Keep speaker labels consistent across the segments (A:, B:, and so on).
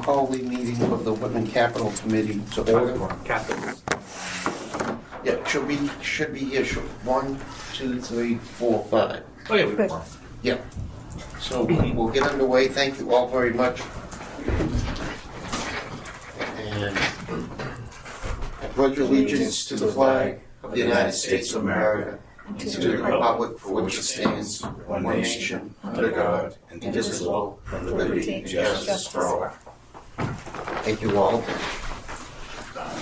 A: call the meeting of the Whitman Capital Committee to order.
B: Capitals.
A: Yeah, should be here. 1, 2, 3, 4, 5.
B: Oh yeah, we can.
A: Yeah. So we'll get underway. Thank you all very much. And I pledge allegiance to the flag of the United States of America and to the republic for which it stands, one nation, under God, indivisible, with liberty and justice for all. Thank you all.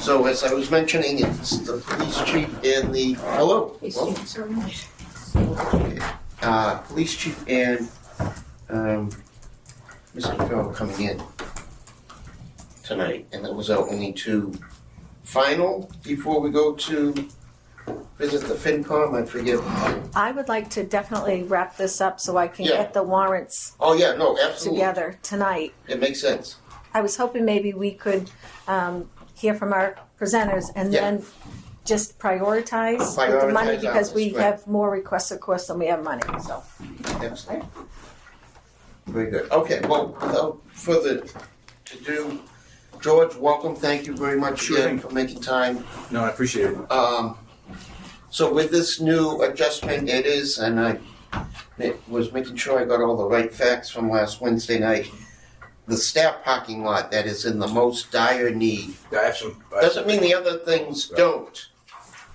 A: So as I was mentioning, it's the police chief and the police chief and Mr. Farrell coming in tonight, and that was our only two final before we go to visit the FinCom. I forget.
C: I would like to definitely wrap this up so I can
A: Yeah.
C: get the warrants
A: Oh yeah, no, absolutely.
C: together tonight.
A: It makes sense.
C: I was hoping maybe we could hear from our presenters and
A: Yeah.
C: then just prioritize with the
A: Prioritize
C: money because
A: ours,
C: we
A: right.
C: have more requests, of course, than we have money. So
A: Excellent. Very good. Okay, well, without further ado, George, welcome. Thank you very much
B: Sure
A: again
B: thing.
A: for making time.
B: No, I appreciate it.
A: So with this new adjustment, it is, and I was making sure I got all the right facts from last Wednesday night. The staff parking lot that is in the most dire need.
B: I have some.
A: Doesn't mean the other things don't.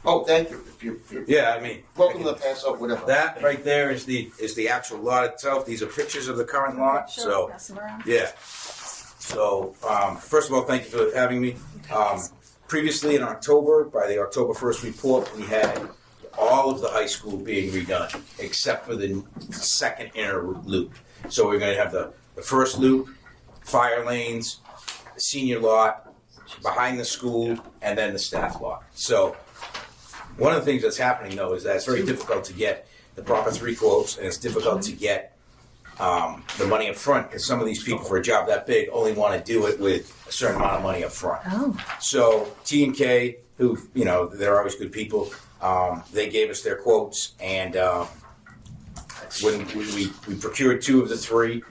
A: Oh, thank you. If you're
B: Yeah, I mean.
A: welcome to pass out whatever.
B: That right there is the actual lot itself. These are pictures of the current lot.
C: sure,
B: So
C: pass them around.
B: yeah. So first of all, thank you for having me. Previously in October, by the October 1st report, we had all of the high school being redone except for the second inner loop. So we're going to have the first loop, fire lanes, the senior lot, behind the school, and then the staff lot. So one of the things that's happening though is that it's very difficult to get the proper 3 quotes, and it's difficult to get the money up front because some of these people for a job that big only want to do it with a certain amount of money up front.
C: Oh,
B: So T&K, who, you know, they're always good people, they gave us their quotes, and when we procured 2 of the 3,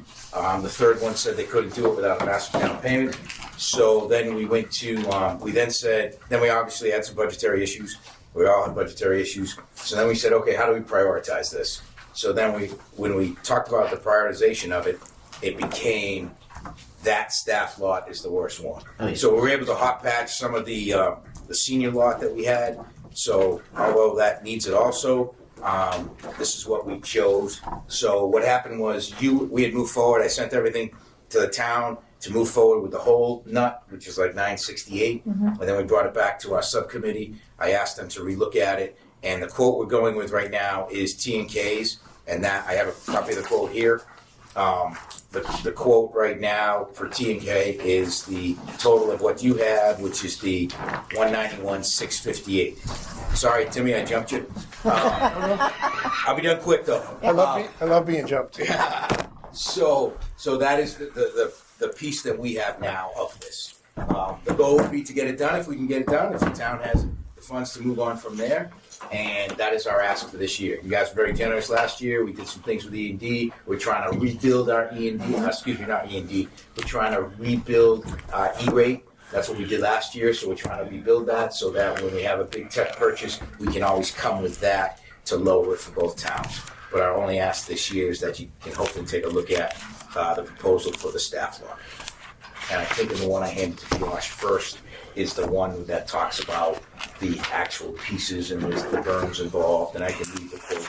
B: the third one said they couldn't do it without a massive down payment. So then we went to, then we obviously had some budgetary issues. We all had budgetary issues. So then we said, okay, how do we prioritize this? So then when we talked about the prioritization of it, it became that staff lot is the worst one.
A: Nice.
B: So we were able to hot patch some of the senior lot that we had. So although that needs it also, this is what we chose. So what happened was we had moved forward. I sent everything to the town to move forward with the whole nut, which is like 968. And then we brought it back to our subcommittee. I asked them to relook at it. And the quote we're going with right now is T&K's. And that I have a copy of the quote here. The quote right now for T&K is the total of what you have, which is the $191,658. Sorry, Timmy, I jumped you. I'll be done quick though.
D: I love being jumped.
B: So that is the piece that we have now of this. The goal would be to get it done if we can get it done, if the town has the funds to move on from there. And that is our ask for this year. You guys were very generous last year. We did some things with E&D. We're trying to rebuild our E&D. Not E&D. We're trying to rebuild E-rate. That's what we did last year. So we're trying to rebuild that so that when we have a big tech purchase, we can always come with that to lower it for both towns. But our only ask this year is that you can hopefully take a look at the proposal for the staff lot. And I think in the one I handed to Josh first is the one that talks about the actual pieces and there's the berms involved, and I can read the quote.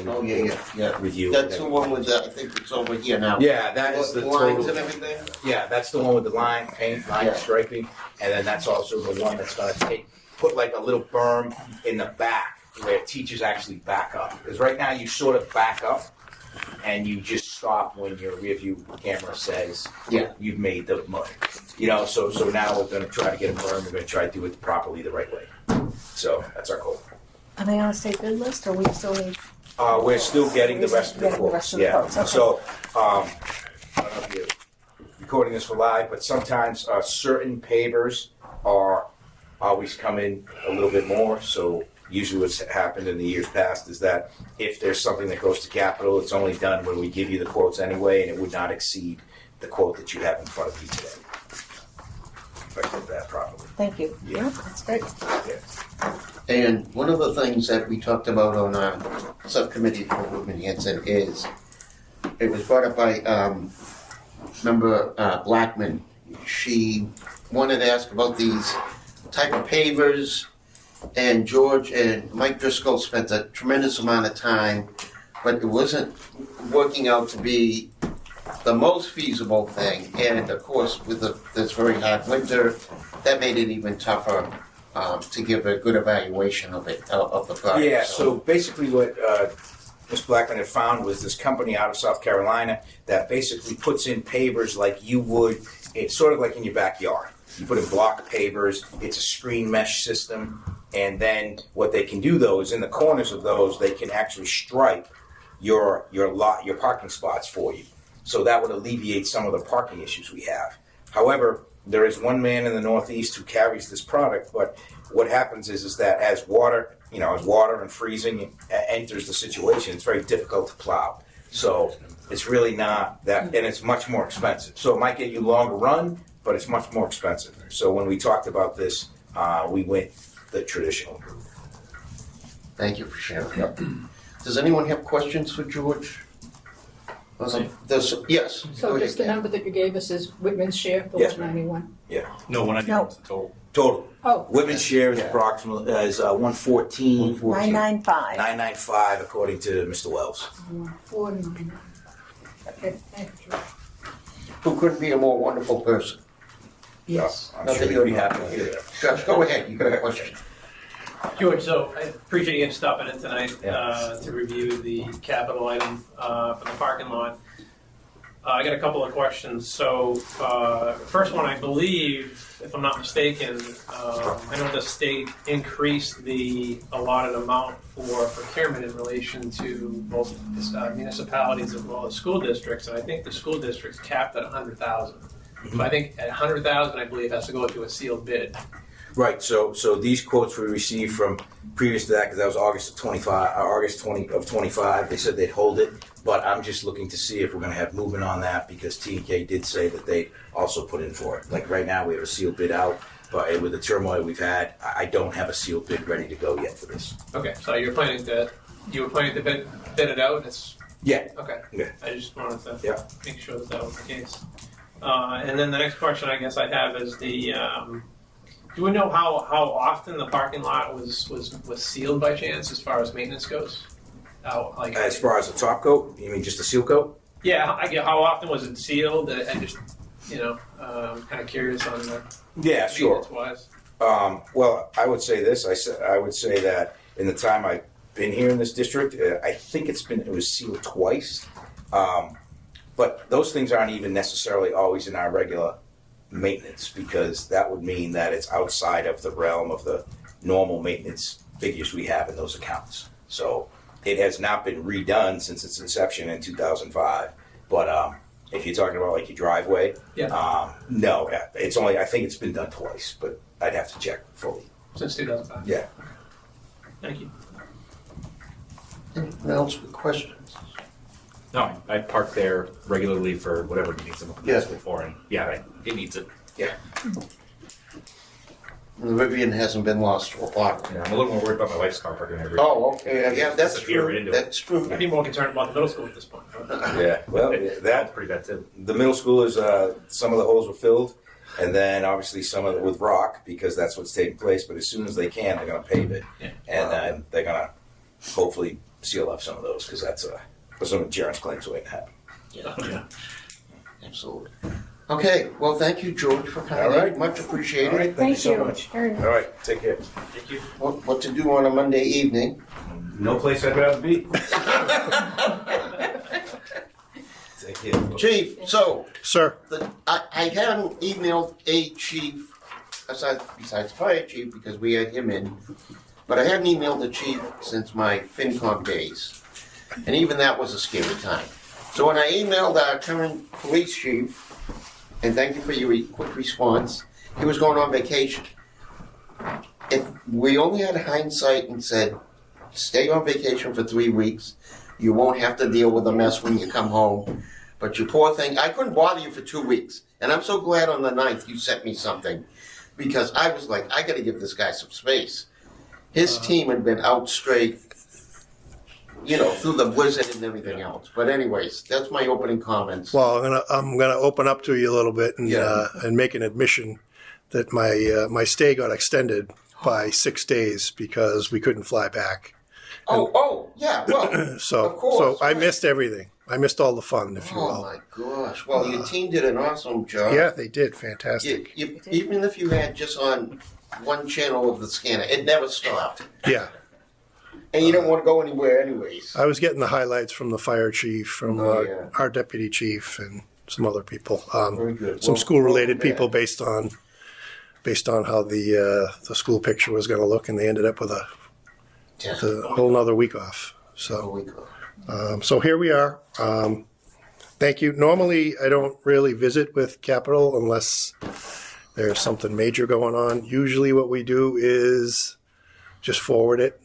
A: Oh yeah.
B: Review.
A: That's the one with the. I think it's over here now.
B: Yeah, that is the
A: lines
B: total.
A: and everything.
B: Yeah, that's the one with the line
A: Yeah.
B: striping, and then that's also the one that's going to put like a little berm in the back where teachers actually back up. Because right now you sort of back up, and you just stop when your rear view camera says you've made the mud. You know, so now we're going to try to get a berm. We're going to try to do it properly the right way. So that's our goal.
C: are they on a state bid list, or we still need?
B: We're still getting the rest of the
C: Getting the
B: quotes.
C: rest of the quotes, okay.
B: So I don't know if you're recording this for live, but sometimes certain pavers are always come in a little bit more. So usually what's happened in the years past is that if there's something that goes to capital, it's only done when we give you the quotes anyway, and it would not exceed the quote that you have in front of you today. If I did that properly.
C: Thank you.
B: Yeah.
C: That's great.
B: Yeah.
A: And one of the things that we talked about on our subcommittee for Whitman Hanson is, it was brought up by member Blackman. She wanted to ask about these type of pavers, and George and Mike Driscoll spent a tremendous amount of time, but it wasn't working out to be the most feasible thing. And of course, with this very hard winter, that made it even tougher to give a good evaluation of it, of the project.
B: Yeah, so basically what Ms. Blackman had found was this company out of South Carolina that basically puts in pavers like you would, it's sort of like in your backyard. You put in block pavers, it's a screen mesh system, and then what they can do though is in the corners of those, they can actually stripe your parking spots for you. So that would alleviate some of the parking issues we have. However, there is one man in the Northeast who carries this product, but what happens is that as water and freezing enters the situation, it's very difficult to plow. So it's really not that, and it's much more expensive. So it might get you longer run, but it's much more expensive. So when we talked about this, we went the traditional route.
A: Thank you for sharing. Yep. Does anyone have questions for George? Yes.
E: So
A: Go
E: just the
A: ahead,
E: number that you gave us is Whitman's share, the
B: Yes,
E: 191?
F: No, when I
C: No.
F: the total.
B: Total.
E: Oh,
B: Women's share is
A: Yeah.
B: approximately 114,
C: 995.
B: 995 according to Mr. Wells.
E: 499. Okay, thank you, George.
A: Who couldn't be a more wonderful person?
E: Yes.
B: I'm
A: Not
B: sure
A: that
B: you'll be
A: you're-
B: happy to hear that.
A: Josh, go ahead. You got a question?
G: George, so I appreciate you stopping in tonight
B: Yeah.
G: to review the capital item for the parking lot. I got a couple of questions. So first one, I believe, if I'm not mistaken, I know the state increased the allotted amount for procurement in relation to both municipalities as well as school districts, and I think the school district's capped at 100,000. So I think at 100,000, I believe, has to go to a sealed bid.
B: Right. So these quotes we received from previous to that, because that was August of 25. They said they'd hold it, but I'm just looking to see if we're going to have movement on that, because T&K did say that they also put in for it. Like right now, we have a sealed bid out, but with the turmoil we've had, I don't have a sealed bid ready to go yet for this.
G: Okay, so you were planning to bid it out. It's
B: Yeah.
G: okay.
B: Yeah.
G: I just wanted to
B: Yeah.
G: make sure that was the case. And then the next question I guess I have is do we know how often the parking lot was sealed by chance as far as maintenance goes?
B: As far as the top coat, you mean just the seal coat?
G: Yeah, I get how often was it sealed? I just kind of curious on the
B: Yeah, sure.
G: maintenance wise.
B: Well, I would say this. I would say that in the time I've been here in this district, I think it was sealed twice. But those things aren't even necessarily always in our regular maintenance, because that would mean that it's outside of the realm of the normal maintenance figures we have in those accounts. So it has not been redone since its inception in 2005. But if you're talking about like your driveway, no, it's only, I think it's been done twice, but I'd have to check fully.
G: Since 2005.
B: Yeah.
G: Thank you.
A: Anyone else with questions?
F: No, I park there regularly for whatever meetings I'm
A: Yes.
F: for, and yeah, it needs it.
B: Yeah.
A: The Rivian hasn't been lost to a block.
F: Yeah, I'm a little more worried about my wife's car parking every.
A: Oh, okay. Yeah, that's
F: Disappear right
A: true.
F: into it.
A: That's true.
G: I'd be more concerned about the middle school at this point.
B: Yeah. Well,
F: That's
B: that
F: pretty bad too.
B: the middle school is some of the holes were filled, and then obviously some of it with rock, because that's what's taking place. But as soon as they can, they're going to pave it,
G: Yeah.
B: and then they're going to hopefully seal up some of those, because that's some insurance claims waiting to happen.
G: Yeah.
A: Absolutely. Okay, well, thank you, George, for coming
B: All right.
A: in. Much appreciated.
B: All right, thank you so much.
C: Very nice.
B: All right, take care.
G: Thank you.
A: What to do on a Monday evening?
F: No place I'd rather be.
B: Take care.
A: Chief, so
D: Sir,
A: I hadn't emailed a chief, besides fire chief, because we had him in, but I hadn't emailed the chief since my FinCom days. And even that was a scary time. So when I emailed our current police chief, and thank you for your quick response, he was going on vacation. If we only had hindsight and said, stay on vacation for 3 weeks, you won't have to deal with a mess when you come home. But you poor thing, I couldn't bother you for 2 weeks. And I'm so glad on the 9th you sent me something. Because I was like, I gotta give this guy some space. His team had been out straight, through the blizzard and everything else. But anyways, that's my opening comments.
D: Well, I'm gonna open up to you a little bit and
A: Yeah.
D: and make an admission that my stay got extended by 6 days because we couldn't fly back.
A: Yeah, well,
D: So
A: of course.
D: I missed everything. I missed all the fun, if you
A: Oh
D: will.
A: my gosh. Well, your team did an awesome job.
D: Yeah, they did fantastic.
A: Even if you had just on one channel of the scanner, it never stopped.
D: Yeah,
A: And you don't want to go anywhere anyways.
D: I was getting the highlights from the fire chief, from
A: Yeah.
D: our deputy chief, and some other people.
A: Very good.
D: Some
A: Well,
D: school-related
A: well,
D: people based on how the school picture was going to look, and they ended up with a whole nother week off. So here we are. Thank you. Normally, I don't really visit with Capitol unless there's something major going on. Usually what we do is just forward it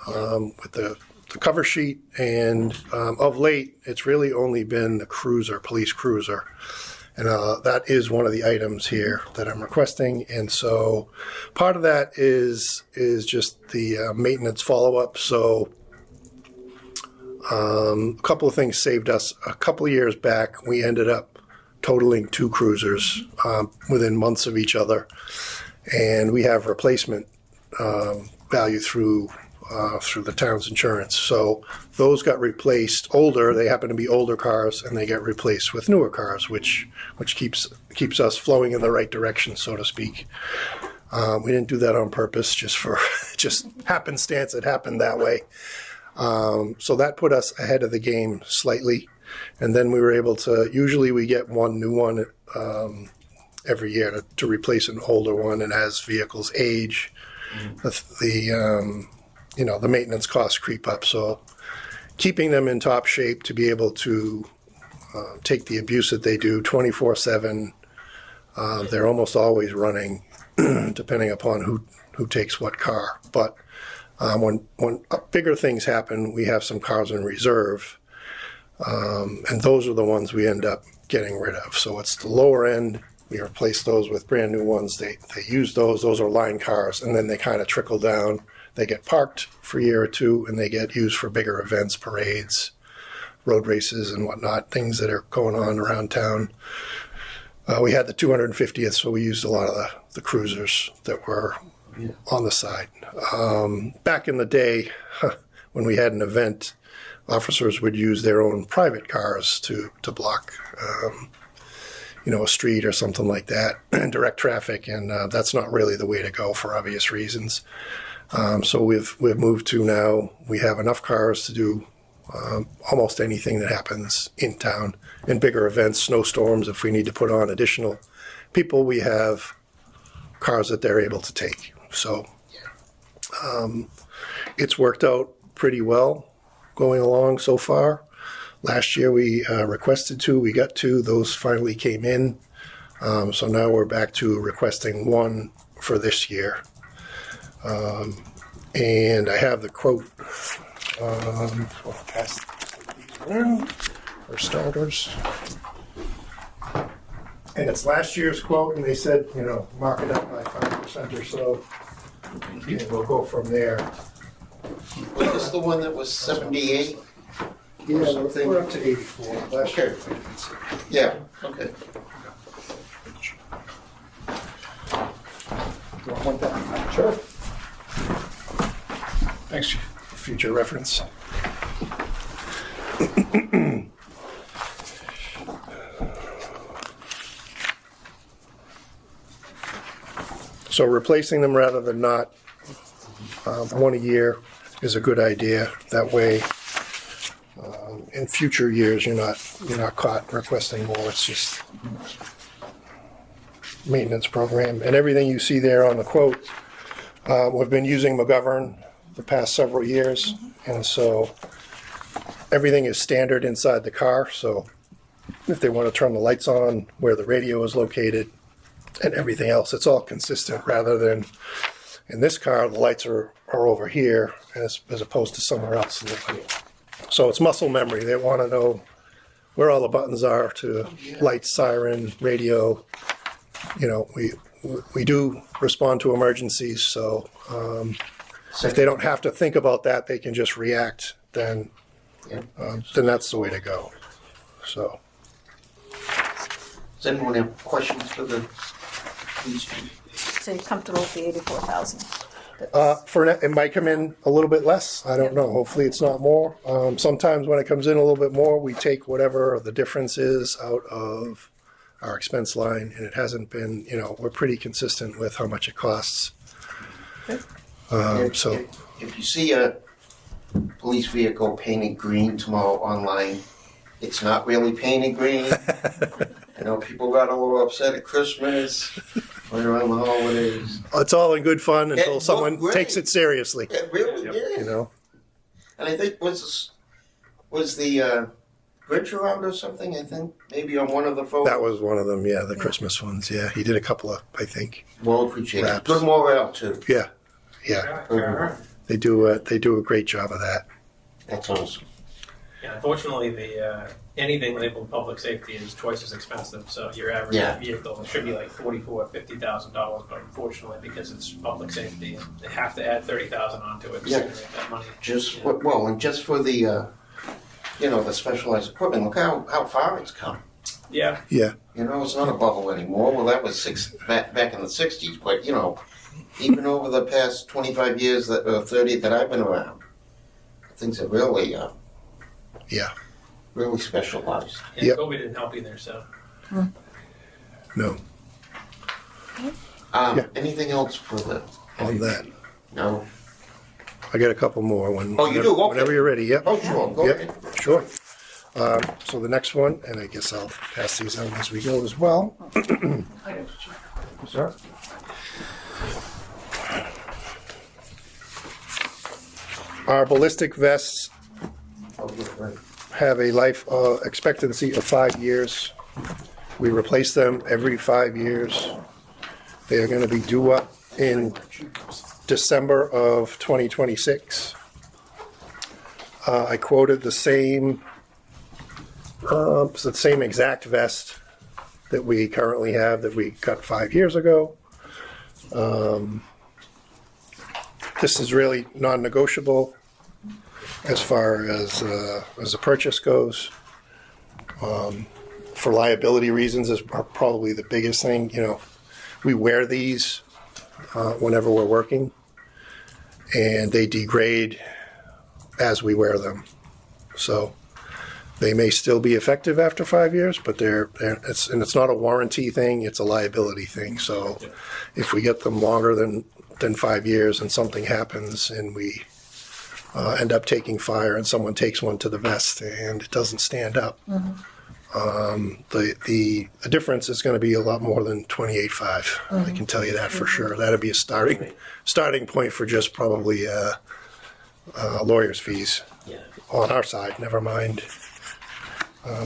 D: with the cover sheet. And of late, it's really only been the cruiser, police cruiser. And that is one of the items here that I'm requesting. And so part of that is just the maintenance follow-up. So a couple of things saved us. A couple of years back, we ended up totaling 2 cruisers within months of each other. And we have replacement value through the town's insurance. So those got replaced older. They happen to be older cars, and they get replaced with newer cars, which keeps us flowing in the right direction, so to speak. We didn't do that on purpose, just happenstance. It happened that way. So that put us ahead of the game slightly. And then we were able to, usually we get one new one every year to replace an older one. And as vehicles age, the maintenance costs creep up. So keeping them in top shape to be able to take the abuse that they do 24/7, they're almost always running, depending upon who takes what car. But when bigger things happen, we have some cars in reserve, and those are the ones we end up getting rid of. So it's the lower end. We replace those with brand new ones. They use those. Those are line cars, and then they kind of trickle down. They get parked for a year or two, and they get used for bigger events, parades, road races, and whatnot, things that are going on around town. We had the 250th, so we used a lot of the cruisers that were on the side. Back in the day, when we had an event, officers would use their own private cars to block, a street or something like that, and direct traffic, and that's not really the way to go for obvious reasons. So we've moved to now we have enough cars to do almost anything that happens in town, in bigger events, snowstorms. If we need to put on additional people, we have cars that they're able to take. So it's worked out pretty well going along so far. Last year we requested 2, we got 2, those finally came in. So now we're back to requesting 1 for this year. And I have the quote. I'll pass these around for starters. And it's last year's quote, and they said, mark it up by 5% or so. And we'll go from there.
A: Was this the one that was 78?
D: Yeah,
A: something?
D: we're up to 84. Last year.
A: Yeah, okay.
D: Do I want that? Sure. Thanks. For future reference. So replacing them rather than not, 1 a year is a good idea. That way, in future years, you're not caught requesting more. It's just maintenance program. And everything you see there on the quote, we've been using McGovern the past several years, and so everything is standard inside the car. So if they want to turn the lights on, where the radio is located, and everything else, it's all consistent, rather than in this car the lights are over here as opposed to somewhere else. So it's muscle memory. They want to know where all the buttons are to light, siren, radio. You know, we do respond to emergencies, so if they don't have to think about that, they can just react, then that's the way to go. So,
A: Does anyone have questions for the police chief?
C: So you're comfortable with the 84,000?
D: it might come in a little bit less. I don't know. Hopefully it's not more. Sometimes when it comes in a little bit more, we take whatever the difference is out of our expense line, and it hasn't been, you know, we're pretty consistent with how much it costs. So
A: If you see a police vehicle painted green tomorrow online, it's not really painted green. You know, people got a little upset at Christmas, right around the holidays.
D: it's all in good fun until
A: looked
D: someone
A: great.
D: takes it seriously,
A: It really did.
D: you know.
A: And I think was the bridge around or something, I think, maybe on one of the photos.
D: That was one of them, yeah, the Christmas ones. Yeah, he did a couple of, I think.
A: Well appreciated.
D: Wraps.
A: Good morale too.
D: Yeah. They do a great job of that.
A: That's awesome.
G: Yeah, unfortunately, the anything labeled public safety is twice as expensive. So your average
A: Yeah.
G: vehicle should be like $50,000, but unfortunately, because it's public safety, they have to add $30,000 onto it to
A: Yeah.
G: generate that money.
A: Just and just for the the specialized equipment. Look how far it's come.
G: Yeah,
D: Yeah.
A: You know, it's not a bubble anymore. Well, that was back in the '60s, but you know, even over the past 25 years, 30 that I've been around, things are really,
D: Yeah.
A: really specialized.
G: and
D: Yep.
G: COVID didn't help either. So
D: No,
A: Anything else for the?
D: on that.
A: No.
D: I got a couple more.
A: Oh, you do? Okay.
D: Whenever you're ready. Yep.
A: Oh, sure. Go ahead.
D: Yep. Sure. So the next one, and I guess I'll pass these out as we go as well. Sir. Our ballistic vests
A: Oh, yeah, right.
D: have a life expectancy of 5 years. We replace them every 5 years. They are going to be due up in December of 2026. I quoted the same exact vest that we currently have that we got 5 years ago. This is really non-negotiable as far as a purchase goes. For liability reasons is probably the biggest thing. You know, we wear these whenever we're working, and they degrade as we wear them. So they may still be effective after 5 years, but it's not a warranty thing; it's a liability thing. So if we get them longer than 5 years and something happens and we end up taking fire and someone takes one to the vest and it doesn't stand up, the difference is going to be a lot more than 28.5. I can tell you that for sure. That'd be a starting point for just probably lawyer's fees on our side. Never mind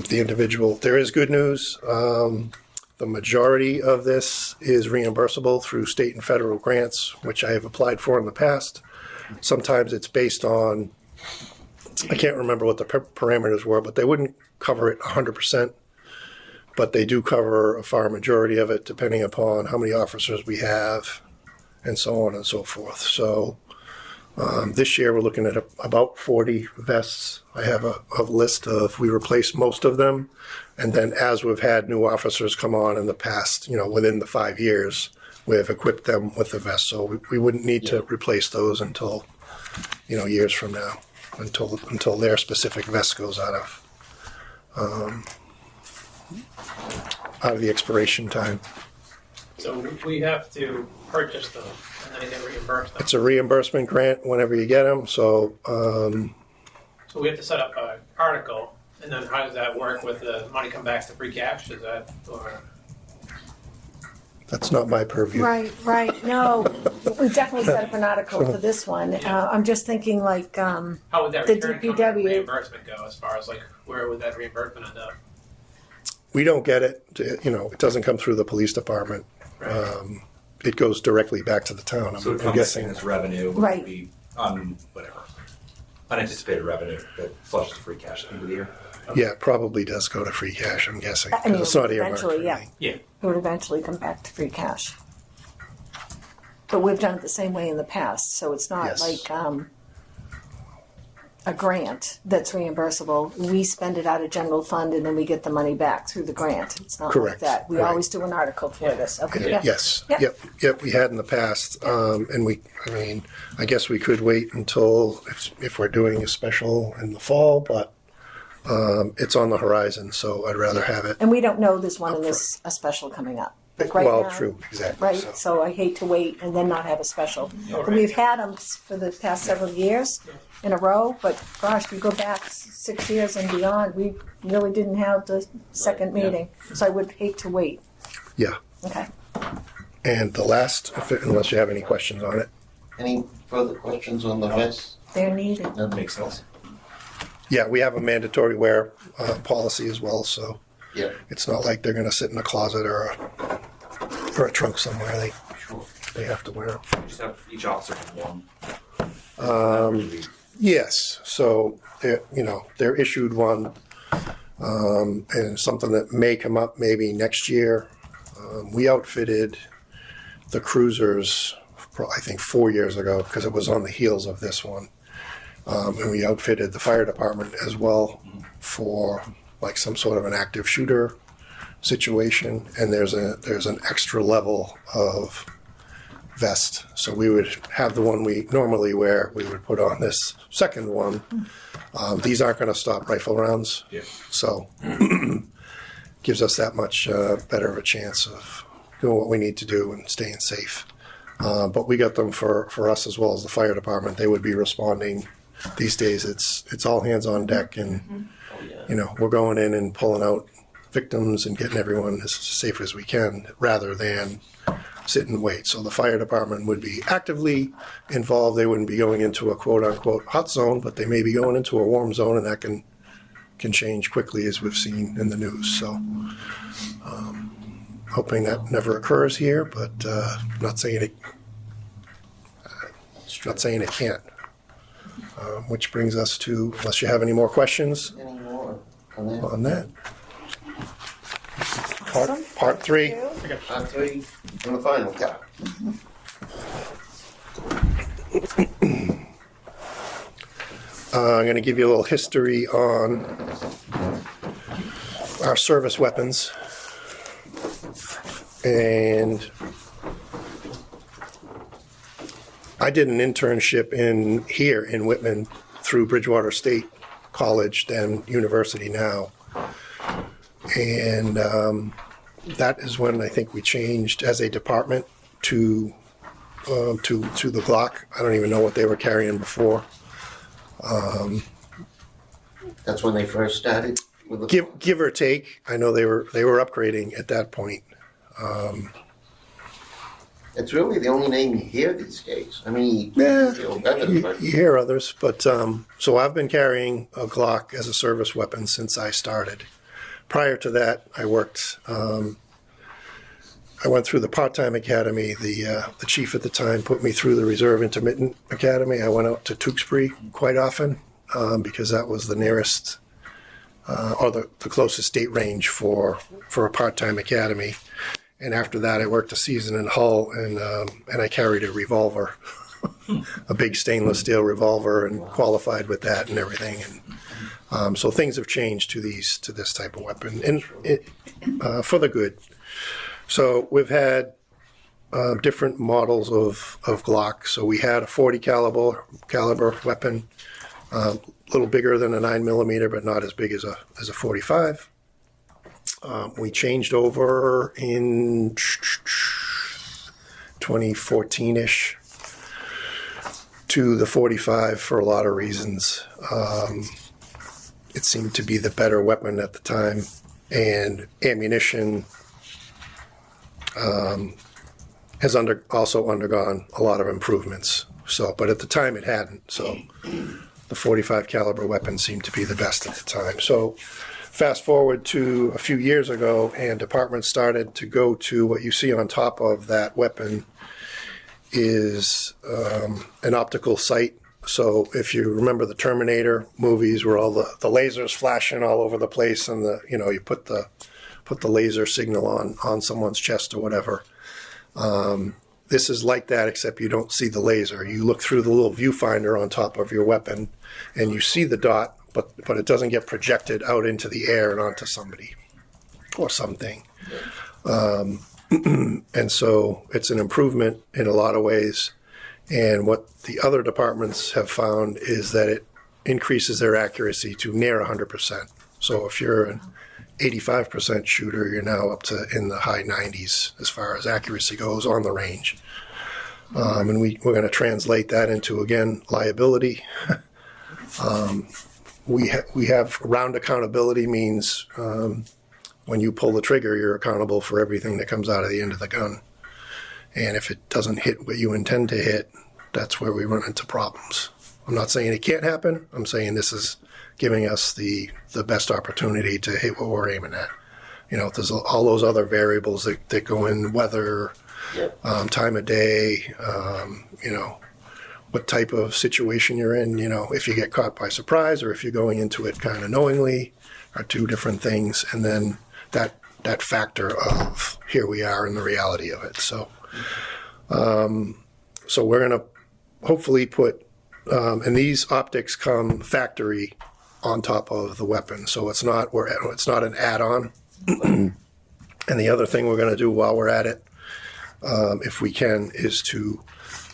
D: the individual. There is good news. The majority of this is reimbursable through state and federal grants, which I have applied for in the past. Sometimes it's based on, I can't remember what the parameters were, but they wouldn't cover it 100%, but they do cover a far majority of it depending upon how many officers we have and so on and so forth. So this year we're looking at about 40 vests. I have a list of, we replaced most of them, and then as we've had new officers come on in the past, within the 5 years, we've equipped them with the vest. So we wouldn't need to replace those until, years from now, until their specific vest goes out of the expiration time.
G: So we have to purchase them and then get reimbursed them.
D: It's a reimbursement grant whenever you get them. So
G: So we have to set up an article, and then how does that work with the money come back to free cash? Is that, or
D: that's not my purview.
C: Right, no, we definitely set up an article for this one. I'm just thinking like,
G: how would that
C: The
G: return
C: DPW.
G: reimbursement go as far as like where would that reimbursement end up?
D: We don't get it. It doesn't come through the police department. It goes directly back to the town.
F: So it
D: I'm
F: comes
D: guessing.
F: in as revenue.
C: Right.
F: Would be on whatever. Unanticipated revenue that flushes free cash at the end of the year.
D: Yeah, it probably does go to free cash, I'm guessing.
C: I mean,
D: 'cause it's not earmarked
C: eventually,
D: for
C: yeah.
D: anything.
F: Yeah.
C: It would eventually come back to free cash. But we've done it the same way in the past, so it's not
D: Yes.
C: like a grant that's reimbursable. We spend it out of general fund and then we get the money back through the grant. It's not
D: Correct.
C: like that. We
D: Right.
C: always do an article for this. Okay. Yeah.
D: Yes,
C: Yep.
D: yep, we had in the past, and I guess we could wait until, if we're doing a special in the fall, but it's on the horizon, so I'd rather have it.
C: And we don't know there's one in this a special coming up. Like right
D: Well,
C: now,
D: true, exactly.
C: right?
D: So,
C: So I hate to wait and then not have a special.
G: right.
C: We've had them for the past several years in a row, but gosh, you go back 6 years and beyond, we really didn't have the second meeting. So I would hate to wait.
D: yeah.
C: Okay.
D: And the last, unless you have any questions on it,
A: Any further questions on the vest?
C: They're needed.
A: No?
F: Makes sense.
D: yeah, we have a mandatory wear policy as well, so
A: Yeah,
D: it's not like they're gonna sit in a closet or a trunk somewhere.
A: sure.
D: They have to wear them.
F: Just have each officer have one.
D: Yes, so they're issued one, and something that may come up maybe next year. We outfitted the cruisers, I think 4 years ago, because it was on the heels of this one, and we outfitted the fire department as well for like some sort of an active shooter situation, and there's an extra level of vest. So we would have the one we normally wear, we would put on this second one. These aren't going to stop rifle rounds,
F: Yeah.
D: so gives us that much better of a chance of doing what we need to do and staying safe. But we got them for us as well as the fire department. They would be responding. These days, it's all hands on deck, and we're going in and pulling out victims and getting everyone as safe as we can, rather than sit and wait. So the fire department would be actively involved. They wouldn't be going into a quote unquote hot zone, but they may be going into a warm zone, and that can change quickly, as we've seen in the news. So hoping that never occurs here, but not saying it can't. Which brings us to, unless you have any more questions
A: Any more on that?
D: on that.
C: Awesome.
D: Part 3.
C: Thank you.
A: Part 3, and the final part.
D: I'm going to give you a little history on our service weapons. And I did an internship here in Whitman through Bridgewater State College, then university now. And that is when I think we changed as a department to the Glock. I don't even know what they were carrying before.
A: That's when they first started with the.
D: Give or take, I know they were upgrading at that point.
A: It's really the only name you hear these days. I mean,
D: Yeah,
A: you feel better,
D: you,
A: but
D: you hear others, but so I've been carrying a Glock as a service weapon since I started. Prior to that, I worked. I went through the part-time academy. The chief at the time put me through the reserve intermittent academy. I went out to Tewksbury quite often because that was the nearest or the closest state range for a part-time academy. And after that, I worked a season in Hull, and I carried a revolver, a big stainless steel revolver, and qualified with that and everything. And so things have changed to this type of weapon, and for the good. So we've had different models of Glock. So we had a 40 caliber weapon, a little bigger than a 9mm, but not as big as a 45. We changed over in 2014-ish to the 45 for a lot of reasons. It seemed to be the better weapon at the time, and ammunition has also undergone a lot of improvements. So, but at the time it hadn't. So the 45 caliber weapon seemed to be the best at the time. So fast forward to a few years ago, and departments started to go to what you see on top of that weapon is an optical sight So if you remember the Terminator movies where all the lasers flashing all over the place and you put the laser signal on someone's chest or whatever. This is like that, except you don't see the laser. You look through the little viewfinder on top of your weapon and you see the dot, but it doesn't get projected out into the air and onto somebody or something. And so it's an improvement in a lot of ways. And what the other departments have found is that it increases their accuracy to near 100%. So if you're an 85% shooter, you're now up to in the high 90s as far as accuracy goes on the range. And we're going to translate that into, again, liability. We have round accountability means when you pull the trigger, you're accountable for everything that comes out of the end of the gun. And if it doesn't hit what you intend to hit, that's where we run into problems. I'm not saying it can't happen. I'm saying this is giving us the best opportunity to hit what we're aiming at. There's all those other variables that go in, weather, time of day, what type of situation you're in, if you get caught by surprise or if you're going into it kind of knowingly are two different things. And then that factor of here we are in the reality of it. So we're going to hopefully put, and these optics come factory on top of the weapon. So it's not an add-on. And the other thing we're going to do while we're at it, if we can, is to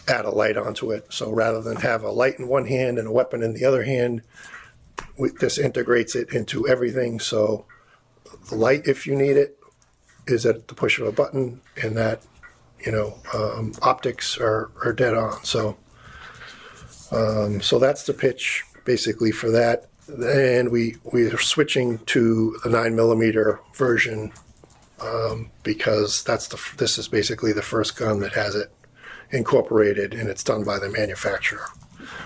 D: add a light onto it. So rather than have a light in one hand and a weapon in the other hand, this integrates it into everything. So the light, if you need it, is at the push of a button, and that, optics are dead on. So that's the pitch basically for that. And we are switching to the 9mm version because this is basically the first gun that has it incorporated, and it's done by the manufacturer.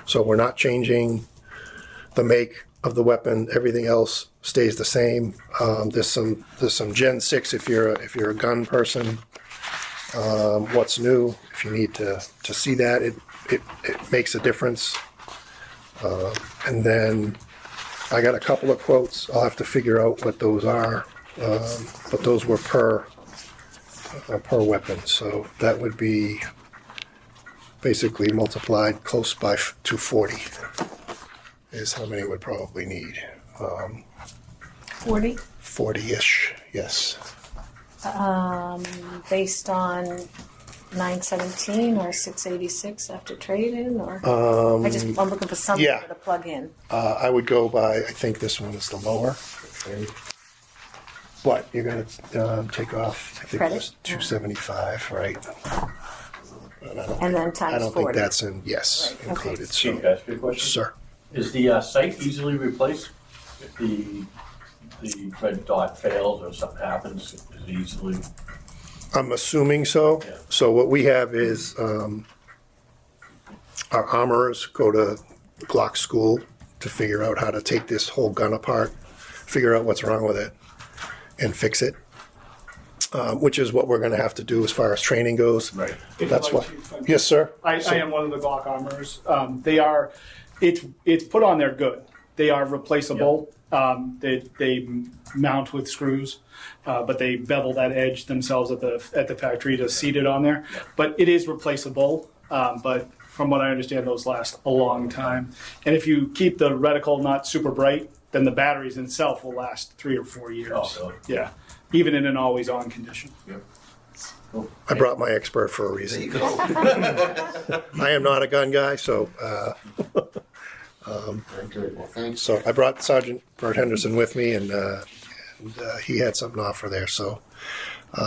D: So we're not changing the make of the weapon. Everything else stays the same. There's some Gen 6 if you're a gun person. What's new? If you need to see that, it makes a difference. And then I got a couple of quotes. I'll have to figure out what those are, but those were per weapon. So that would be basically multiplied close by to 40 is how many would probably need.
C: 40?
D: 40-ish, yes.
C: Based on 917 or 686 after trade-in, or I'm looking for something
D: yeah.
C: to plug in.
D: I would go by, I think this one is the lower. But you're going to take off, I think
C: Credit?
D: it was 275, right?
C: And then times
D: I don't
C: 40.
D: think that's
C: Right, okay.
D: included.
H: Chief,
D: So,
H: ask you a question?
D: sir.
H: Is the sight easily replaced if the red dot fails or something happens? Is it easily?
D: I'm assuming so.
H: Yeah.
D: So what we have is our armorers go to Glock school to figure out how to take this whole gun apart, figure out what's wrong with it, and fix it. Which is what we're going to have to do as far as training goes.
H: Right.
D: That's what. Yes, sir.
I: I am one of the Glock armors. It's put on there good. They are replaceable. They mount with screws, but they bevel that edge themselves at the factory to seat it on there. But it is replaceable. But from what I understand, those last a long time. And if you keep the reticle not super bright, then the batteries itself will last 3 or 4 years.
H: Oh, really?
I: Yeah, even in an always-on condition.
D: I brought my expert for a reason.
A: There you go.
D: I am not a gun guy, so
A: Very good. Well, thanks.
D: so I brought Sergeant Bert Henderson with me, and he had something to offer there. So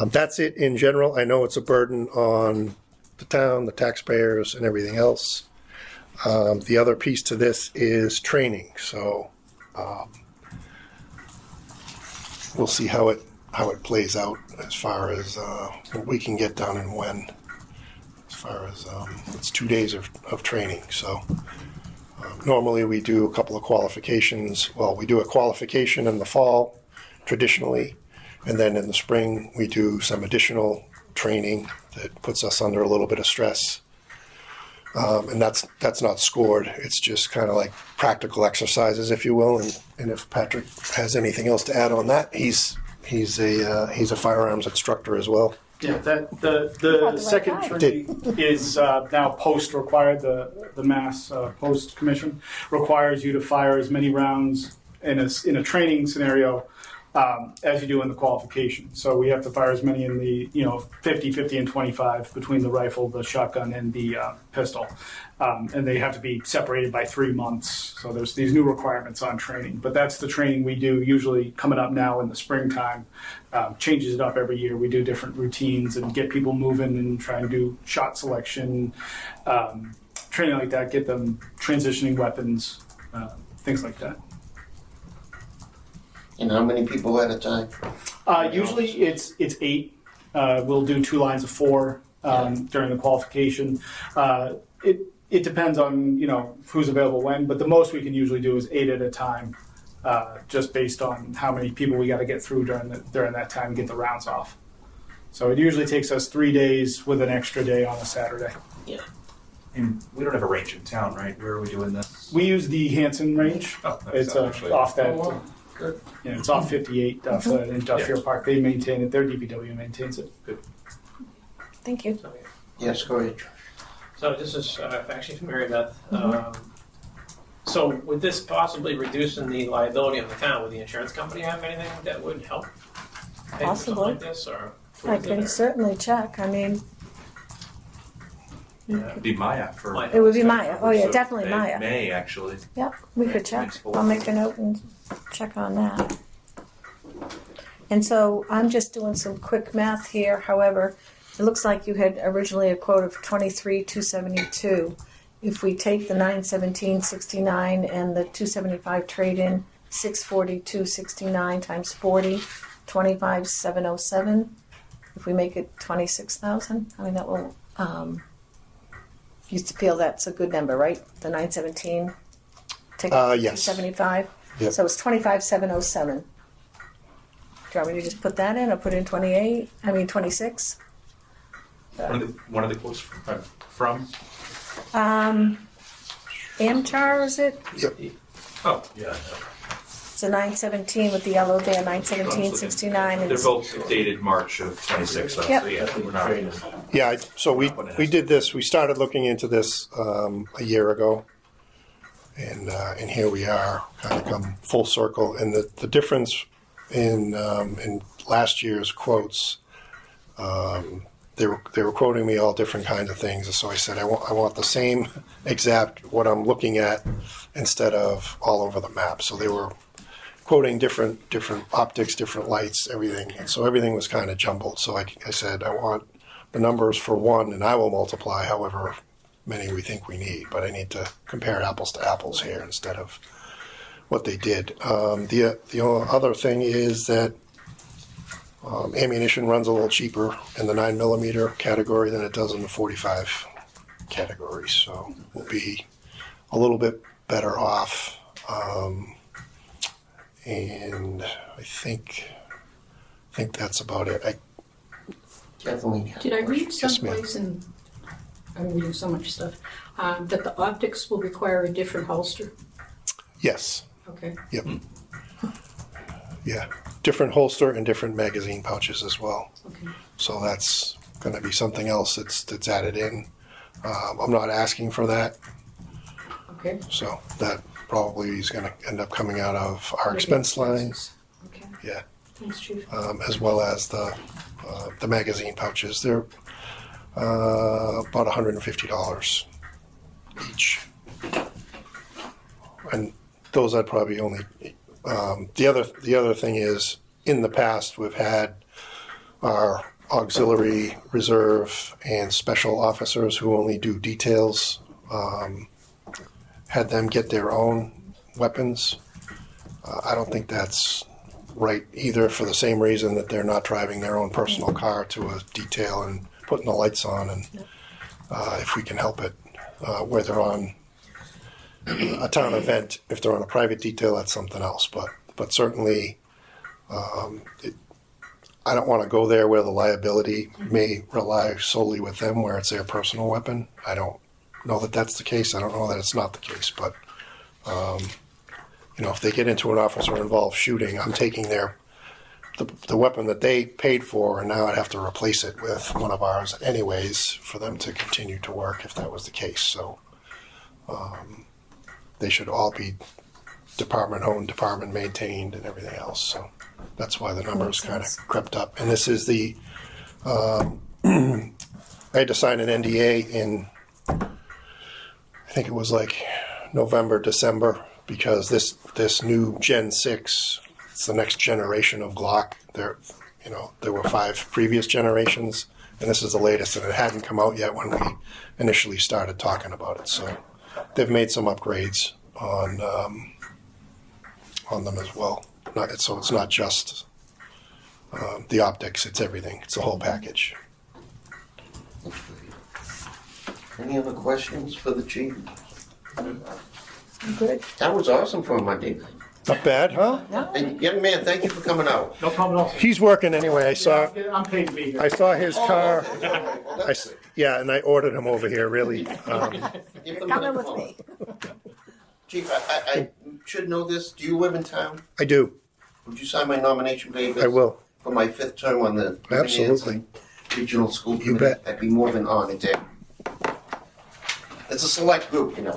D: that's it in general. I know it's a burden on the town, the taxpayers, and everything else. The other piece to this is training. So we'll see how it plays out as far as what we can get done and when. As far as it's 2 days of training. So normally we do a couple of qualifications. Well, we do a qualification in the fall, traditionally, and then in the spring we do some additional training that puts us under a little bit of stress. And that's not scored. It's just kind of like practical exercises, if you will. And if Patrick has anything else to add on that, he's a firearms instructor as well.
I: Yeah, that
C: Brought
I: the
C: the
I: second
C: right guy.
I: training is now post required. The Mass Post Commission requires you to fire as many rounds in a training scenario as you do in the qualification. So we have to fire as many in the 50, 50, and 25 between the rifle, the shotgun, and the pistol, and they have to be separated by 3 months. So there's these new requirements on training. But that's the training we do usually coming up now in the springtime. Changes it up every year. We do different routines and get people moving and try and do shot selection, training like that. Get them transitioning weapons, things like that.
A: And how many people at a time?
I: Usually it's 8. We'll do 2 lines of 4 during the qualification. It depends on who's available when, but the most we can usually do is 8 at a time, just based on how many people we got to get through during that time and get the rounds off. So it usually takes us 3 days with an extra day on a Saturday.
F: And we don't have a range in town, right? Where are we doing this?
I: We use the Hanson range.
F: Oh, that's
I: It's
F: actually
I: off that.
H: Oh, wow. Good.
I: Yeah, it's off 58 off the industrial park. They maintain it. Their DPW maintains it.
C: Thank you.
A: Yes, go ahead.
G: So this is actually from Mary Beth. So would this possibly reducing the liability on the town? Would the insurance company have anything that would help pay for something
C: Possibly.
G: like this, or
C: I can certainly check. I mean,
F: It'd be Maya for.
G: Maya.
C: it would be Maya. Oh yeah,
F: So
C: definitely
F: they
C: Maya.
F: May actually.
C: Yeah, we could check. I'll make a note and check on that. And so I'm just doing some quick math here. However, it looks like you had originally a quote of 23,272. If we take the 917.69 and the 275 trade-in, 642.69 times 40, 25,707. If we make it 26,000, I mean that will. You feel that's a good number, right? The 917. Take
D: Yes.
C: 275.
D: Yep.
C: So it's 25,707. Do you want me to just put that in, or put in 28? I mean 26.
F: One of the quotes from.
C: Amchar, is it?
F: Oh yeah.
C: It's a 917 with the yellow there, 917.69. and
F: They're both dated March of 26.
C: Yep.
F: So yeah, we're not.
D: Yeah, so we did this. We started looking into this a year ago, and here we are, kind of come full circle. And the difference in last year's quotes, they were quoting me all different kinds of things. So I said I want the same exact what I'm looking at instead of all over the map. So they were quoting different optics, different lights, everything. And so everything was kind of jumbled. So I said I want the numbers for one, and I will multiply however many we think we need. But I need to compare apples to apples here instead of what they did. The other thing is that ammunition runs a little cheaper in the 9mm category than it does in the 45 category. So we'll be a little bit better off. And I think that's about it.
A: Kathleen.
E: Did I read
D: Yes, ma'am.
E: someplace, and I'm reading so much stuff, that the optics will require a different holster?
D: Yes.
E: Okay.
D: Yep. Yeah. Different holster and different magazine pouches as well.
E: Okay.
D: So that's going to be something else that's added in. I'm not asking for that,
E: Okay.
D: so that probably is going to end up coming out of our expense line.
E: Okay.
D: Yeah.
E: Thanks, Chief.
D: As well as the magazine pouches. They're about $150 each, and those I'd probably only. The other thing is, in the past we've had our auxiliary, reserve, and special officers who only do details. Had them get their own weapons. I don't think that's right either, for the same reason that they're not driving their own personal car to a detail and putting the lights on. And if we can help it, where they're on a town event, if they're on a private detail, that's something else. But certainly, I don't want to go there where the liability may rely solely with them, where it's their personal weapon. I don't know that that's the case. I don't know that it's not the case, but if they get into an officer involved shooting, I'm taking the weapon that they paid for, and now I'd have to replace it with one of ours anyways for them to continue to work if that was the case. So they should all be department owned, department maintained, and everything else. So that's why the numbers kind of crept up. And this is the I had to sign an NDA in, I think it was like November, December, because this new Gen 6, it's the next generation of Glock. There were 5 previous generations, and this is the latest, and it hadn't come out yet when we initially started talking about it. So they've made some upgrades on them as well. So it's not just the optics; it's everything. It's the whole package.
A: Any other questions for the chief?
C: Good.
A: That was awesome for a Monday night.
D: Not bad, huh?
A: And young man, thank you for coming out.
I: No problem at all.
D: He's working anyway.
I: I'm paid to be here.
D: I saw his car.
A: Well, that's it.
D: And I ordered him over here. Really.
A: Give them
C: Come
A: a
C: in with
A: call.
C: me.
A: Chief, I should know this. Do you live in town?
D: I do.
A: Would you sign my nomination papers?
D: I will.
A: For my 5th term on the
D: Absolutely.
A: Regional School
D: You
A: Committee?
D: bet.
A: I'd be more than honored to. It's a select group, Only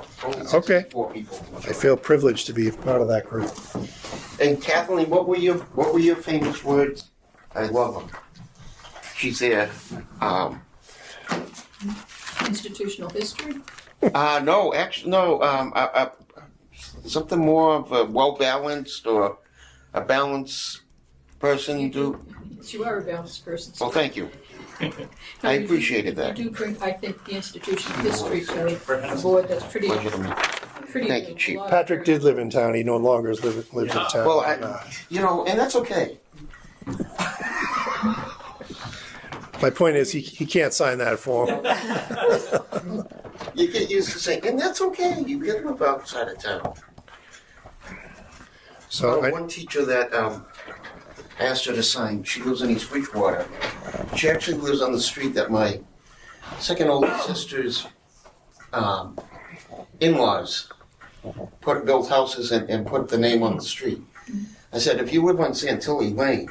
D: Okay.
A: 64 people.
D: I feel privileged to be part of that group.
A: And Kathleen, what were your famous words? I love them. She's there.
E: Institutional history?
A: No, actually, no. Something more of a well-balanced or a balanced person.
E: You are a balanced person.
A: Well, thank you.
E: No,
A: I
E: you do-
A: appreciated that.
E: You do bring, I think, the institutional history to a board that's pretty,
A: Pleasure to meet
E: pretty.
A: Thank you, Chief.
E: a lot of
D: Patrick did live in town. He no longer lives in town.
A: Well, and that's okay.
D: My point is, he can't sign that form.
A: You get used to saying, and that's okay. You get them outside of town.
D: So
A: One teacher that asked her to sign, she lives in East Bridgewater. She actually lives on the street that my second oldest sister's in-laws built houses and put the name on the street. I said, if you live on Santilli Lane,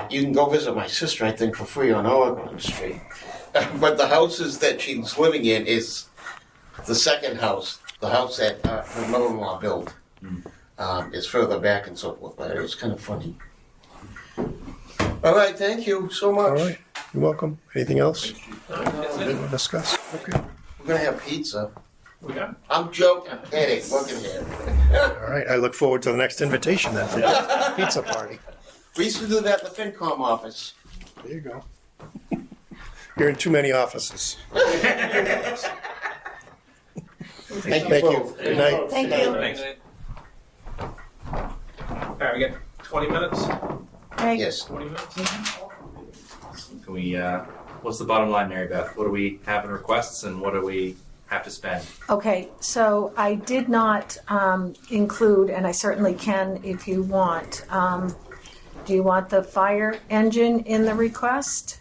A: you can go visit my sister, I think, for free on Oregon Street. But the houses that she's living in is the second house, the house that her mother-in-law built. Is further back and so forth, but it was kind of funny. All right, thank you so much.
D: all right, you're welcome. Anything else
G: That's
D: we
G: it.
D: want to discuss? Okay.
A: We're gonna have pizza.
G: We got
A: I'm joking. I'm kidding. Look at here.
D: All right. I look forward to the next invitation then for the pizza party.
A: We used to do that at the FinCom office.
D: There you go. You're in too many offices.
A: Thank
D: Thank
A: you
D: you.
A: both.
D: Good night.
C: Thank you.
G: Thanks. All right, we got 20 minutes.
C: Okay.
A: Yes.
G: 20 minutes.
F: Can we, what's the bottom line, Mary Beth? What do we have in requests and what do we have to spend?
C: Okay, so I did not include, and I certainly can if you want. Do you want the fire engine in the request?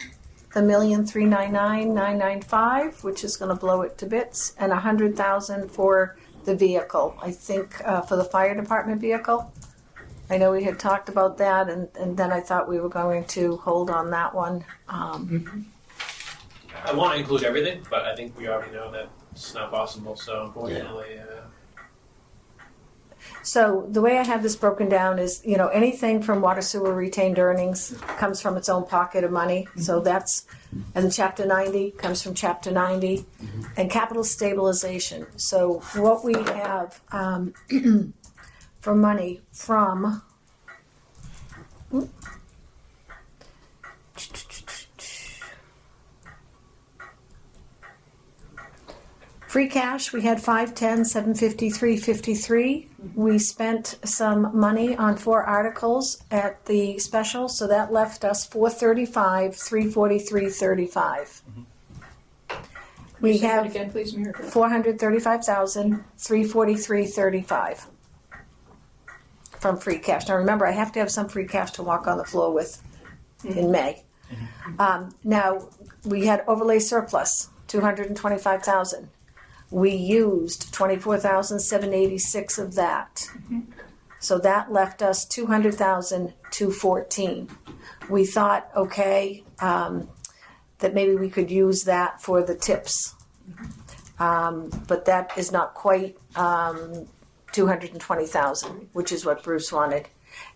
C: The $1,399,995, which is going to blow it to bits, and $100,000 for the vehicle. I think for the fire department vehicle. I know we had talked about that, and then I thought we were going to hold on that one.
G: I want to include everything, but I think we already know that it's not possible. So unfortunately,
C: So the way I have this broken down is, anything from water sewer retained earnings comes from its own pocket of money. So that's, and Chapter 90 comes from Chapter 90, and capital stabilization. So what we have for money from free cash, we had 510, 753, 53. We spent some money on 4 articles at the special, so that left us 435, 343, 35. We
E: Say that
C: have
E: again, please, Mary.
C: 435,000, 343, 35 from free cash. Now remember, I have to have some free cash to walk on the floor with in May. Now we had overlay surplus. $225,000. We used $24,786 of that. So that left us $200,214. We thought, okay, that maybe we could use that for the tips. But that is not quite $220,000, which is what Bruce wanted.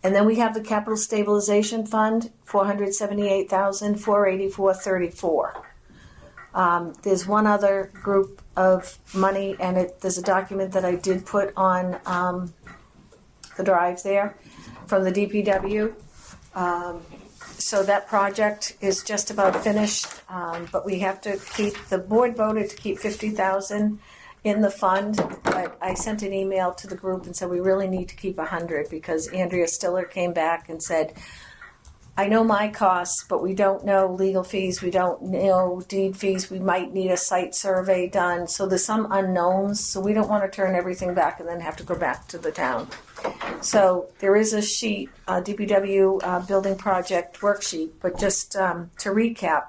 C: And then we have the Capital Stabilization Fund, $478,484.34. There's one other group of money, and there's a document that I did put on the drive there from the DPW. So that project is just about finished, but we have to the board voted to keep $50,000 in the fund, but I sent an email to the group and said we really need to keep 100 because Andrea Stiller came back and said, I know my costs, but we don't know legal fees, we don't know deed fees, we might need a site survey done, so there's some unknowns, so we don't want to turn everything back and then have to go back to the town. So there is a sheet, DPW building project worksheet, but just to recap,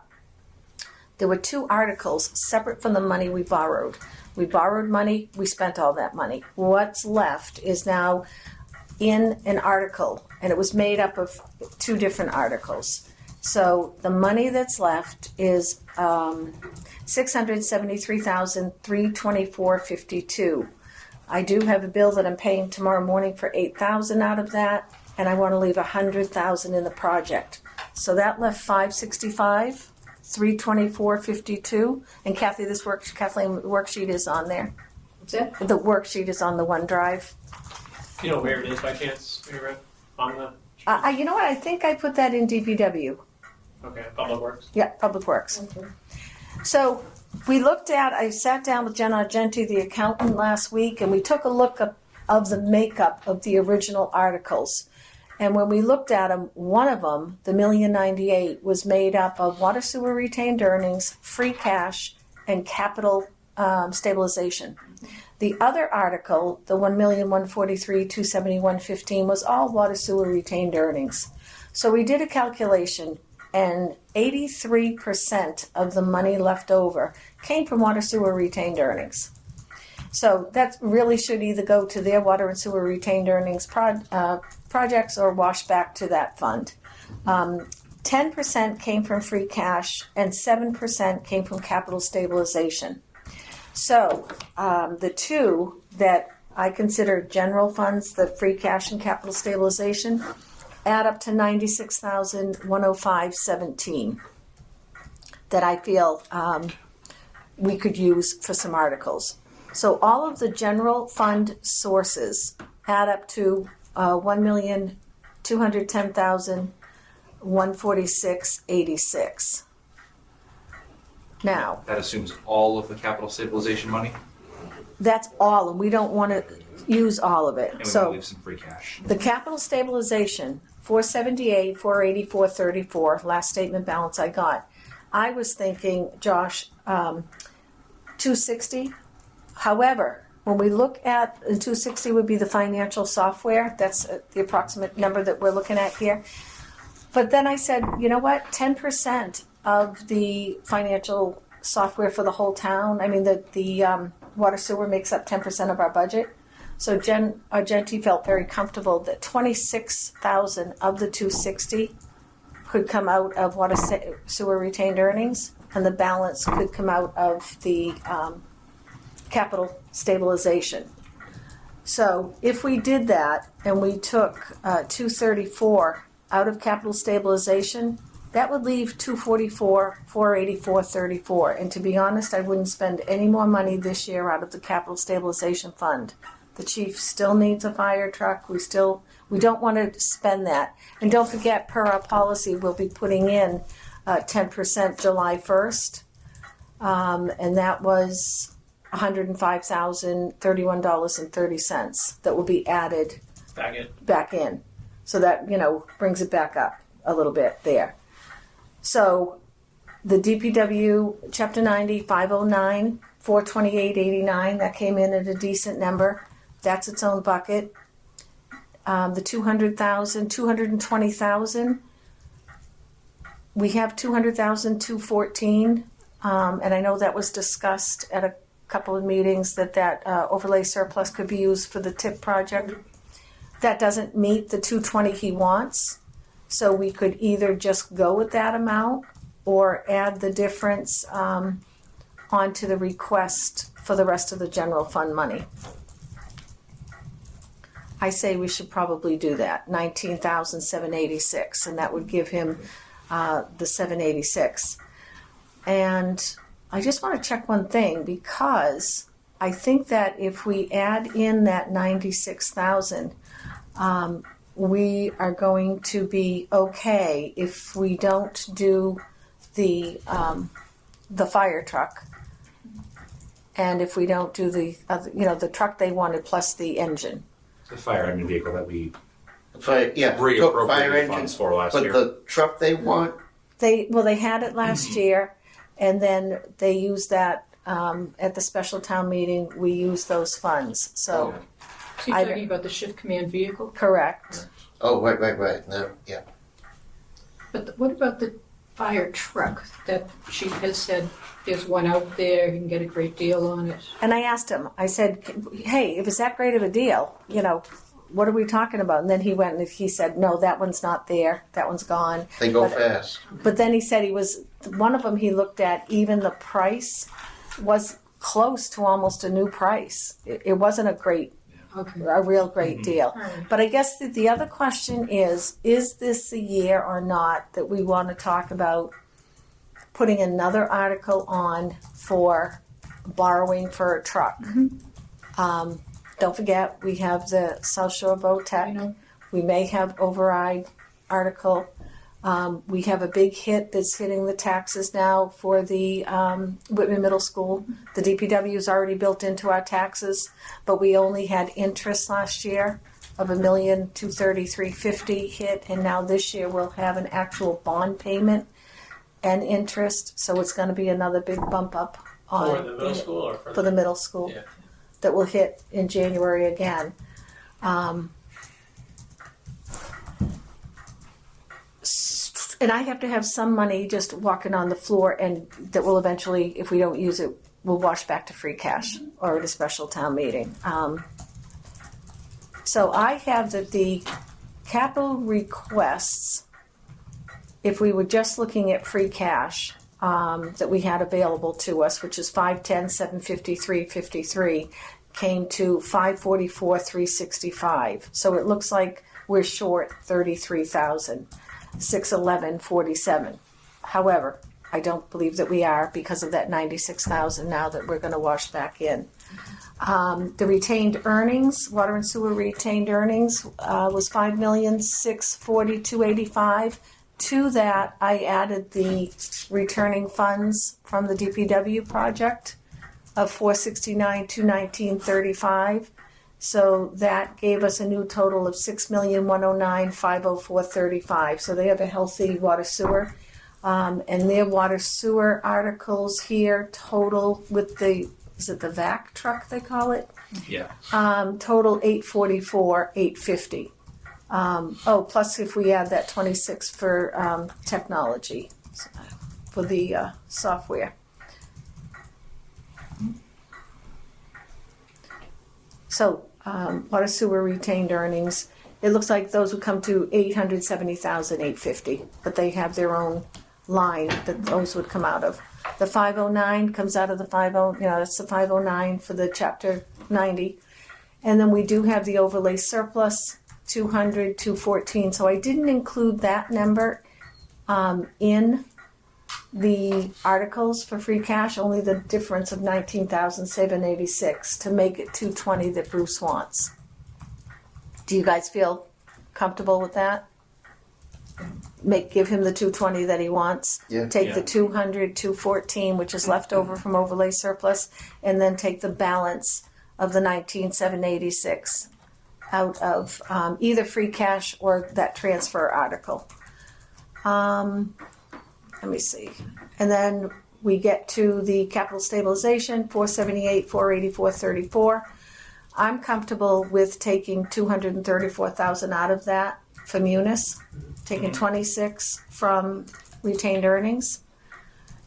C: there were 2 articles separate from the money we borrowed. We borrowed money, we spent all that money. What's left is now in an article, and it was made up of 2 different articles. So the money that's left is $673,324.52. I do have a bill that I'm paying tomorrow morning for $8,000 out of that, and I want to leave $100,000 in the project. So that left $565,324.52. And Kathy, Kathleen, worksheet is on there.
E: What's that?
C: The worksheet is on the OneDrive.
G: You know where it is by chance? Mary Beth? On the
C: You know what? I think I put that in DPW.
G: okay, Public Works.
C: Yeah, Public Works.
E: Okay.
C: So I sat down with Jen Argenti, the accountant, last week, and we took a look of the makeup of the original articles. And when we looked at them, one of them, the $1,098,000, was made up of water sewer retained earnings, free cash, and capital stabilization. The other article, the $1,143,271.15, was all water sewer retained earnings. So we did a calculation, and 83% of the money left over came from water sewer retained earnings. So that really should either go to their water and sewer retained earnings projects or wash back to that fund. 10% came from free cash and 7% came from capital stabilization. So the 2 that I consider general funds, the free cash and capital stabilization, add up to $96,105.17 that I feel we could use for some articles. So all of the general fund sources add up to $1,210,146.86. Now,
F: That assumes all of the capital stabilization money,
C: that's all, and we don't want to use all of it.
F: and we want to
C: So
F: leave some free cash.
C: the capital stabilization, 478, 484.34, last statement balance I got. I was thinking, Josh, 260. However, when we look at 260 would be the financial software. That's the approximate number that we're looking at here. But then I said, you know what? 10% of the financial software for the whole town. I mean, the water sewer makes up 10% of our budget. So Jen Argenti felt very comfortable that 26,000 of the 260 could come out of water sewer retained earnings, and the balance could come out of the capital stabilization. So if we did that and we took 234 out of capital stabilization, that would leave 244, 484.34. And to be honest, I wouldn't spend any more money this year out of the capital stabilization fund. The chief still needs a fire truck. We don't want to spend that. And don't forget, per our policy, we'll be putting in 10% July 1st. And that was $105,031.30 that will be added back in. So that, brings it back up a little bit there. So the DPW Chapter 90, 509, 428.89, that came in at a decent number. That's its own bucket. The 200,000, 220,000. We have 200,000, 214 and I know that was discussed at a couple of meetings, that overlay surplus could be used for the TIP project. That doesn't meet the 220 he wants, so we could either just go with that amount or add the difference onto the request for the rest of the general fund money. I say we should probably do that, 19,786, and that would give him the 786. And I just want to check one thing, because I think that if we add in that 96,000, we are going to be okay if we don't do the fire truck, and if we don't do the other, the truck they wanted plus the engine.
F: The fire engine vehicle that we
A: Fire, yeah, took fire
F: reappropriated funds
A: engines,
F: for last
A: but
F: year.
A: the truck they want,
C: They had it last year, and then they used that at the special town meeting. We used those funds, so
E: So you're talking about the shift command vehicle?
C: correct.
A: oh, right, no, yeah.
E: But what about the fire truck that chief has said there's one out there, you can get a great deal on it?
C: And I asked him, I said, hey, if it's that great of a deal, what are we talking about? And then he went and he said, no, that one's not there. That one's gone.
A: They go
C: But-
A: fast.
C: But then he said one of them he looked at, even the price was close to almost a new price. It wasn't a real great deal.
E: Alright.
C: But I guess the other question is this the year or not that we want to talk about putting another article on for borrowing for a truck? Don't forget, we have the South Shore Boat Tech.
E: I know.
C: We may have override article. We have a big hit that's hitting the taxes now for the Whitman Middle School. The DPW is already built into our taxes, but we only had interest last year of $1,233,50 hit, and now this year we'll have an actual bond payment and interest, so it's going to be another big bump up on
G: For the middle school or
C: for the middle school
G: Yeah.
C: that will hit in January again. And I have to have some money just walking on the floor, and that will eventually, if we don't use it, will wash back to free cash or at a special town meeting. So I have that the capital requests, if we were just looking at free cash that we had available to us, which is 510, 753, 53, came to 544, 365. So it looks like we're short 33,000. 611.47. However, I don't believe that we are because of that 96,000 now that we're going to wash back in. The retained earnings, water and sewer retained earnings, was 5,640,285. To that, I added the returning funds from the DPW project of 469,219.35. So that gave us a new total of 6,109,504.35. So they have a healthy water sewer. And their water sewer articles here total with is it the vac truck they call it?
F: Yeah.
C: Total 844,850. Plus if we add that 26 for technology for the software. So water sewer retained earnings, it looks like those would come to 870,850, but they have their own line that those would come out of. The 509 comes out of the 50, that's the 509 for the chapter 90. And then we do have the overlay surplus, 200, 214. So I didn't include that number in the articles for free cash, only the difference of 19,786 to make it 220 that Bruce wants. Do you guys feel comfortable with that? Give him the 220 that he wants.
A: Yeah.
C: Take the 200, 214, which is left over from overlay surplus, and then take the balance of the 19,786 out of either free cash or that transfer article. Let me see. And then we get to the capital stabilization, 478, 484, 34. I'm comfortable with taking 234,000 out of that for Munis, taking 26 from retained earnings.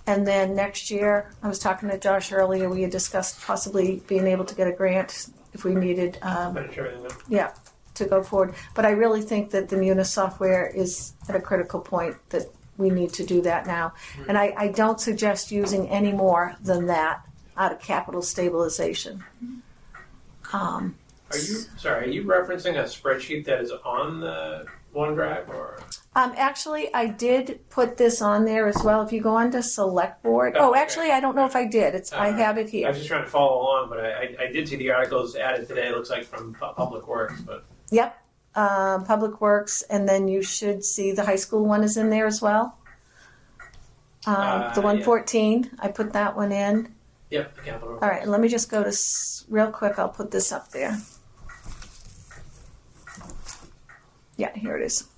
C: And then next year, I was talking to Josh earlier, we had discussed possibly being able to get a grant if we needed,
G: Finish everything up.
C: yeah, to go forward. But I really think that the Munis software is at a critical point that we need to do that now. And I don't suggest using any more than that out of capital stabilization.
G: Are you referencing a spreadsheet that is on the OneDrive or?
C: Actually, I did put this on there as well. If you go on to Select Board.
G: Oh,
C: Oh,
G: okay.
C: actually, I don't know if I did. I have it
G: I
C: here.
G: was just trying to follow along, but I did see the articles added today. It looks like from Public Works, but
C: Yep. Public Works, and then you should see the high school one is in there as well. The
G: Yeah.
C: 114, I put that one in.
G: yep, the capital.
C: All right, and let me just go to real quick. I'll put this up there. Yeah, here it is.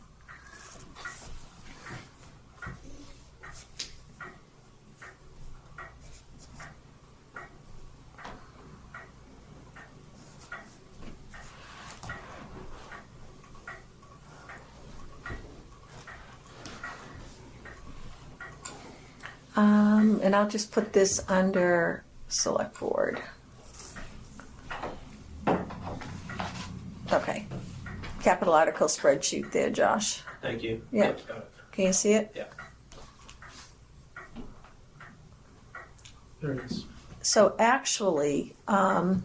C: And I'll just put this under Select Board. Okay. Capital article spreadsheet there, Josh.
G: Thank you.
C: Yeah.
G: Yep, got it.
C: Can you see it?
G: Yeah.
I: There it is.
C: So actually, I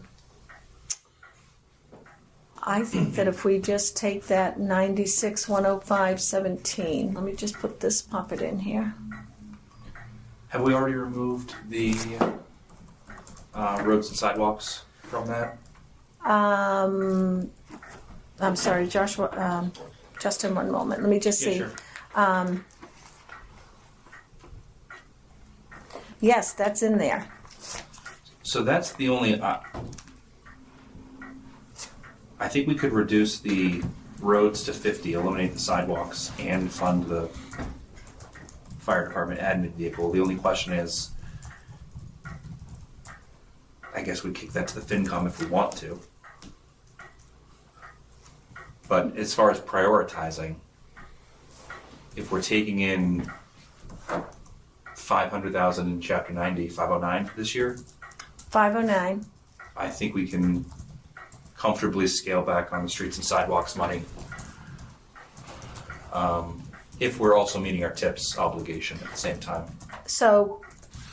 C: think that if we just take that 96,105.17, let me just put this, pop it in here.
F: Have we already removed the roads and sidewalks from that?
C: I'm sorry, Joshua, Justin, one moment. Let me just see.
F: sure.
C: Yes, that's in there.
F: So that's the only. I think we could reduce the roads to 50, eliminate the sidewalks, and fund the fire department admin vehicle. The only question is, I guess we'd kick that to the FinCom if we want to. But as far as prioritizing, if we're taking in 500,000 in Chapter 90, 509 this year,
C: 509.
F: I think we can comfortably scale back on the streets and sidewalks money. If we're also meeting our TIPS obligation at the same time.
C: So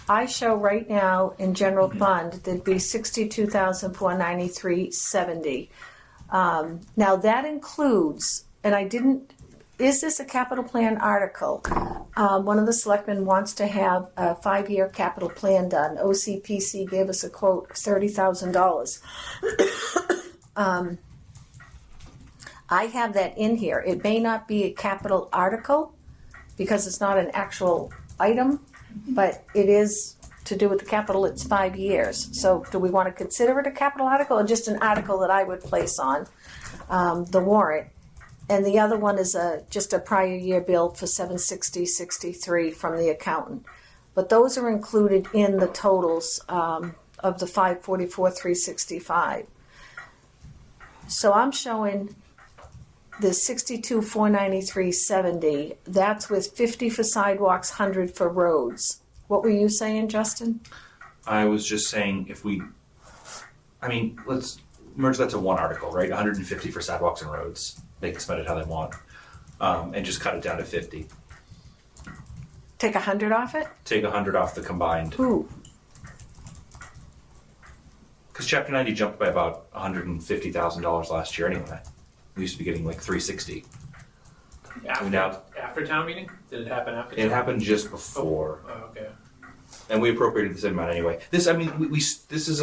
C: I show right now in general fund, there'd be 62,493.70. Now that includes, and I didn't, is this a capital plan article? One of the selectmen wants to have a 5-year capital plan done. OCPC gave us a quote of $30,000. I have that in here. It may not be a capital article because it's not an actual item, but it is to do with the capital. It's 5 years. So do we want to consider it a capital article or just an article that I would place on the warrant? And the other one is just a prior year bill for $760.63 from the accountant. But those are included in the totals of the $544,365. So I'm showing the $62,493.70. That's with 50 for sidewalks, 100 for roads. What were you saying, Justin?
F: I was just saying let's merge that to one article, right? 150 for sidewalks and roads. They can spend it how they want. And just cut it down to 50.
C: Take 100 off it?
F: Take 100 off the combined.
C: Ooh.
F: Because Chapter 90 jumped by about $150,000 last year anyway. We used to be getting like 360.
G: After town meeting? Did it happen after?
F: It happened just before.
G: Oh, okay.
F: And we appropriated the same amount anyway. This is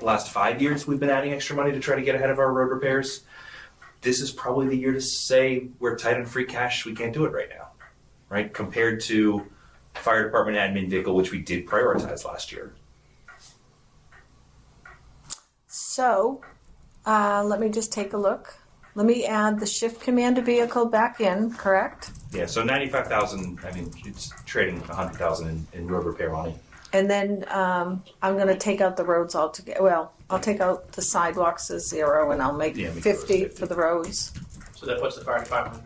F: last 5 years we've been adding extra money to try to get ahead of our road repairs. This is probably the year to say we're tight on free cash. We can't do it right now, right? Compared to fire department admin vehicle, which we did prioritize last year.
C: So, let me just take a look. Let me add the shift commander vehicle back in, correct?
F: Yeah, so 95,000. It's trading 100,000 in road repair money.
C: And then I'm going to take out the roads altogether. Well, I'll take out the sidewalks as 0, and I'll make 50 for the roads.
G: So that puts the fire department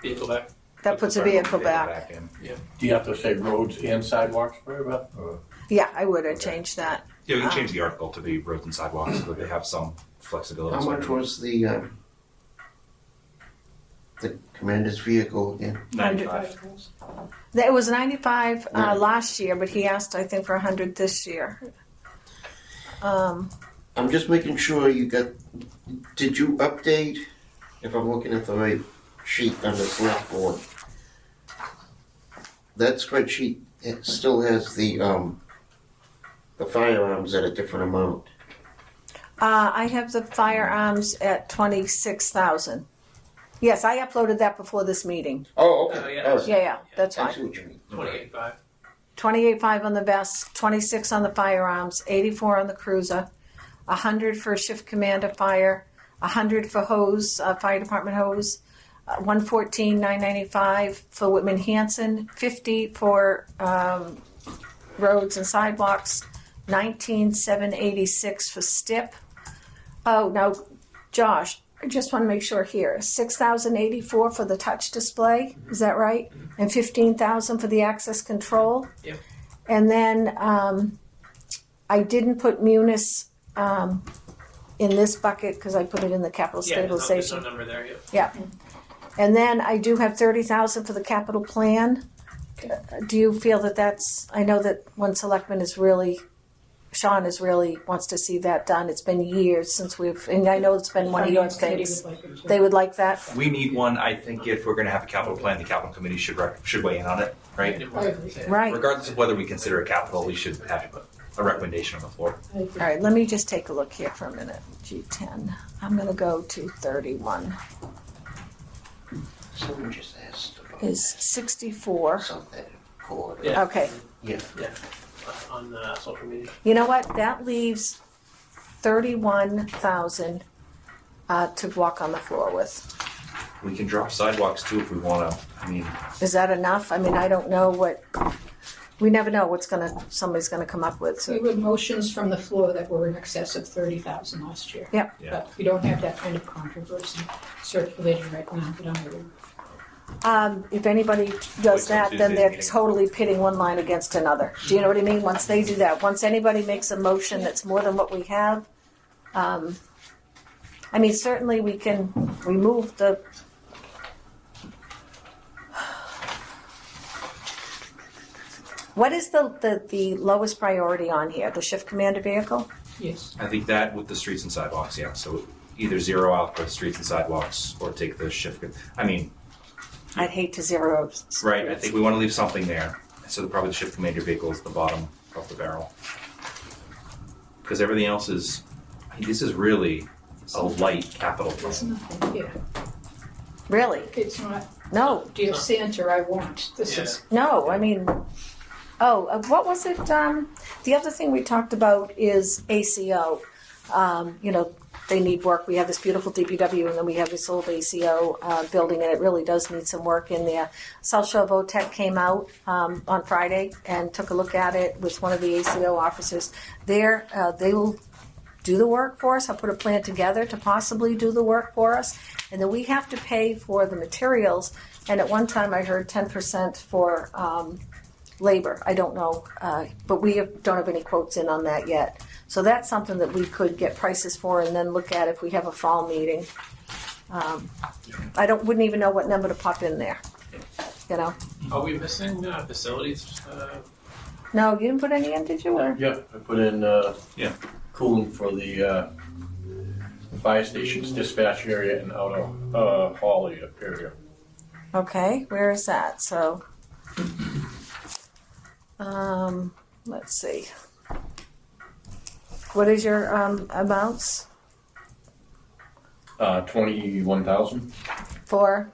G: vehicle back.
C: That puts a vehicle back.
F: in.
H: Do you have to say roads and sidewalks, Mary Beth? Or-
C: Yeah, I would have changed that.
F: Yeah, we can change the article to be roads and sidewalks so that they have some flexibility.
A: How much was the commander's vehicle again?
F: 95.
C: It was 95 last year, but he asked, I think, for 100 this year.
A: I'm just making sure you got. Did you update? If I'm looking at the right sheet on the select board, that spreadsheet it still has the firearms at a different amount.
C: I have the firearms at 26,000. Yes, I uploaded that before this meeting.
A: Oh, okay.
G: Oh, yeah.
A: All right.
C: Yeah, that's
A: I see
C: fine.
A: what you mean.
G: 28.5.
C: 28.5 on the vest, 26 on the firearms, 84 on the cruiser, 100 for shift commander fire, 100 for hose, fire department hose, 114,995 for Whitman Hanson, 50 for roads and sidewalks, 19,786 for STIP. Oh, now, Josh, I just want to make sure here, 6,084 for the touch display, is that right? And 15,000 for the access control?
G: Yep.
C: And then I didn't put Munis in this bucket because I put it in the capital
G: Yeah, there's no
C: stabilization.
G: number there. Yep.
C: Yeah. And then I do have 30,000 for the capital plan. Do you feel that that's, I know that one selectman is really, Sean is really wants to see that done. It's been years since we've, and I know it's been one of your
E: Finance committee
C: things.
E: would like it too.
C: They would like that?
F: We need one. I think if we're going to have a capital plan, the capital committee should weigh in on it, right?
E: I agree.
C: Right.
F: Regardless of whether we consider it capital, we should have a recommendation on the floor.
E: I agree.
C: All right, let me just take a look here for a minute. G10. I'm going to go to 31.
A: Someone just asked about
C: Is 64.
A: something. Cord.
G: Yeah.
C: Okay.
A: Yeah.
G: Yeah. On social media.
C: You know what? That leaves 31,000 to walk on the floor with.
F: We can drop sidewalks too if we want to. I mean,
C: Is that enough? I mean, I don't know what. We never know what's somebody's gonna come up with.
E: We
C: So.
E: had motions from the floor that were in excess of 30,000 last year.
C: Yep.
F: Yeah.
E: But we don't have that kind of controversy circulating right now that I'm aware of.
C: If anybody does that, then
F: Tuesday's
C: they're
F: meeting.
C: totally pitting one line against another. Do you know what I mean? Once they do that, once anybody makes a motion that's more than what we have, I mean, certainly we can remove the. What is the lowest priority on here? The shift commander vehicle?
E: Yes.
F: I think that with the streets and sidewalks, yeah. So either zero out the streets and sidewalks or take the shift. I mean,
C: I'd hate to zero.
F: right. I think we want to leave something there. So probably the shift commander vehicle is the bottom of the barrel. Because everything else is, I mean, this is really a light capital
E: There's
F: plan.
E: nothing here.
C: Really?
E: It's not,
C: No,
E: dear Santa, I want. This
G: Yeah.
E: is,
C: no. I mean, what was it? The other thing we talked about is ACO. You know, they need work. We have this beautiful DPW, and then we have this old ACO building, and it really does need some work in there. South Shore VOTEC came out on Friday and took a look at it with one of the ACO officers. There, they will do the work for us. I'll put a plan together to possibly do the work for us, and then we have to pay for the materials. And at one time, I heard 10% for labor. I don't know, but we don't have any quotes in on that yet. So that's something that we could get prices for and then look at if we have a fall meeting. I wouldn't even know what number to pop in there. You know?
G: Are we missing facilities?
C: No, you didn't put any in, did you? Or?
H: Yeah, I put in
F: Yeah.
H: cooling for the fire station's dispatch area and out of Hawley area.
C: Okay, where is that? So, let's see. What is your amounts
H: 21,000
C: for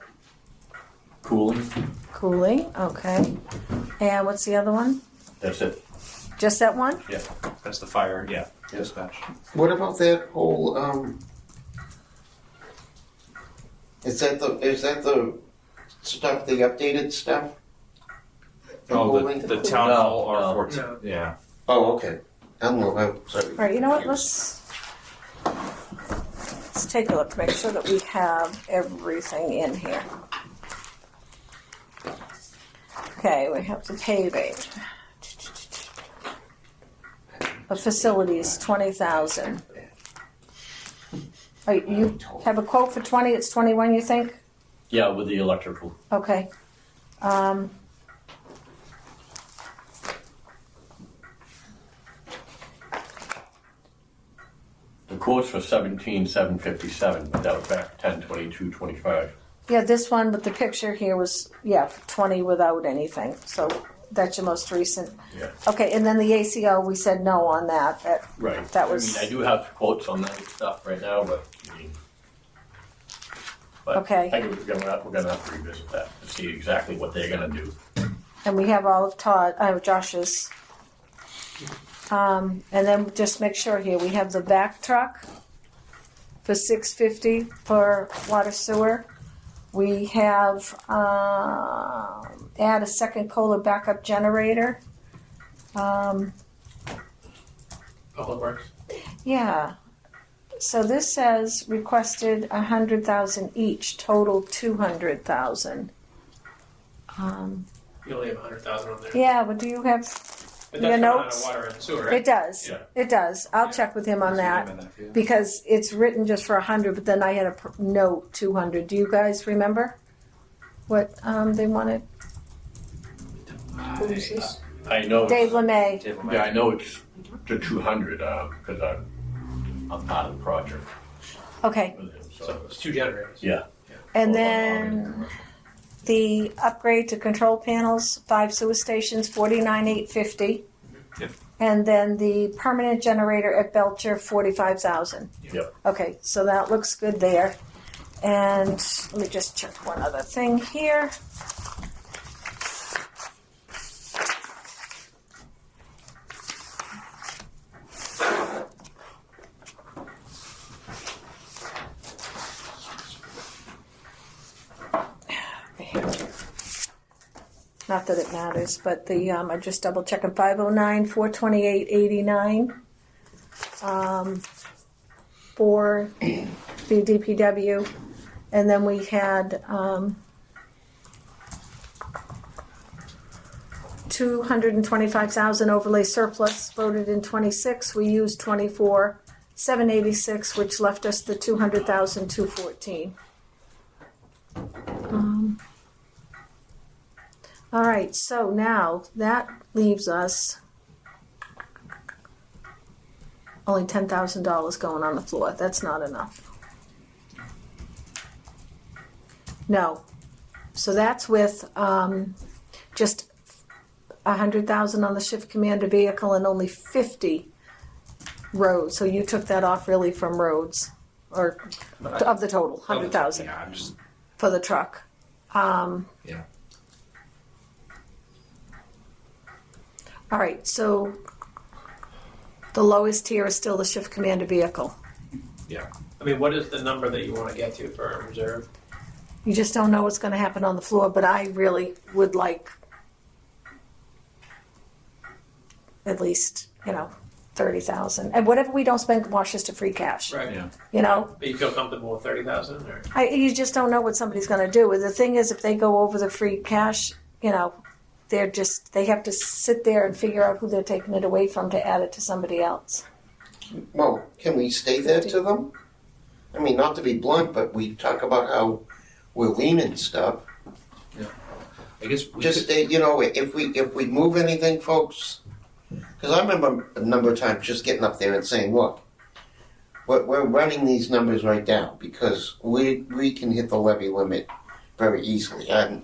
H: cooling.
C: cooling? Okay. And what's the other one?
H: That's it.
C: Just that one?
H: Yeah.
F: That's the fire, yeah, dispatch.
A: What about that whole? Is that the stuff? The updated stuff?
F: Oh,
A: Cooling?
F: the town
H: No,
F: hall
H: no.
F: R14. Yeah.
A: Oh, okay. I'm sorry.
C: All right, you know what? Let's take a look. Make sure that we have everything in here. Okay, we have the paving. The facilities, 20,000. You have a quote for 20, it's 21, you think?
H: Yeah, with the electrical.
C: Okay.
H: The quote's for 17,757, but that was back 10/22/25.
C: Yeah, this one with the picture here was, 20 without anything. So that's your most recent.
H: Yeah.
C: Okay, and then the ACO, we said no on that.
H: Right.
C: That was.
H: I do have quotes on that stuff right now, but
C: Okay.
H: I think we're gonna have to revisit that to see exactly what they're gonna do.
C: And we have all of Josh's. And then just make sure here, we have the back truck for $650 for water sewer. We have, add a second Kohler backup generator.
G: Public Works.
C: Yeah. So this says requested 100,000 each, total 200,000.
G: You only have 100,000 on there.
C: Yeah, but do you have
G: But
C: your
G: that's coming out
C: notes?
G: of water and sewer, right?
C: It does.
H: Yeah.
C: It does. I'll check with him on that because it's written just for 100, but then I had a note 200. Do you guys remember what they wanted?
E: Who's this?
H: I know.
C: Dave LeMay.
H: Yeah, I know it's to 200 because I'm part of the project
C: Okay,
H: with him.
G: So
H: So
G: it's 2 generators.
H: yeah.
C: and then the upgrade to control panels, 5 sewer stations, $49,850.
F: Yep.
C: And then the permanent generator at Belcher, $45,000.
H: Yep.
C: Okay, so that looks good there. And let me just check one other thing here. Not that it matters, but the I just double checking 509, 428.89 for the DPW, and then we had 225,000 overlay surplus voted in 26. We used 24,786, which left us the 200,214. All right, so now that leaves us only $10,000 going on the floor. That's not enough. No. So that's with just 100,000 on the shift commander vehicle and only 50 roads. So you took that off really from roads, or of the total, 100,000
F: Yeah, I'm just.
C: for the truck.
F: Yeah.
C: All right, so the lowest tier is still the shift commander vehicle.
F: Yeah.
G: I mean, what is the number that you want to get to for a reserve?
C: You just don't know what's going to happen on the floor, but I really would like at least, 30,000. And whatever we don't spend washes to free cash.
G: Right.
F: Yeah.
G: But you feel comfortable with 30,000, or?
C: You just don't know what somebody's going to do. The thing is, if they go over the free cash, they have to sit there and figure out who they're taking it away from to add it to somebody else.
A: Well, can we state that to them? I mean, not to be blunt, but we talk about how we're lean and stuff.
F: I guess we
A: Just
F: could-
A: state, if we move anything, folks, because I remember a number of times just getting up there and saying, look, we're running these numbers right down because we can hit the levy limit very easily. I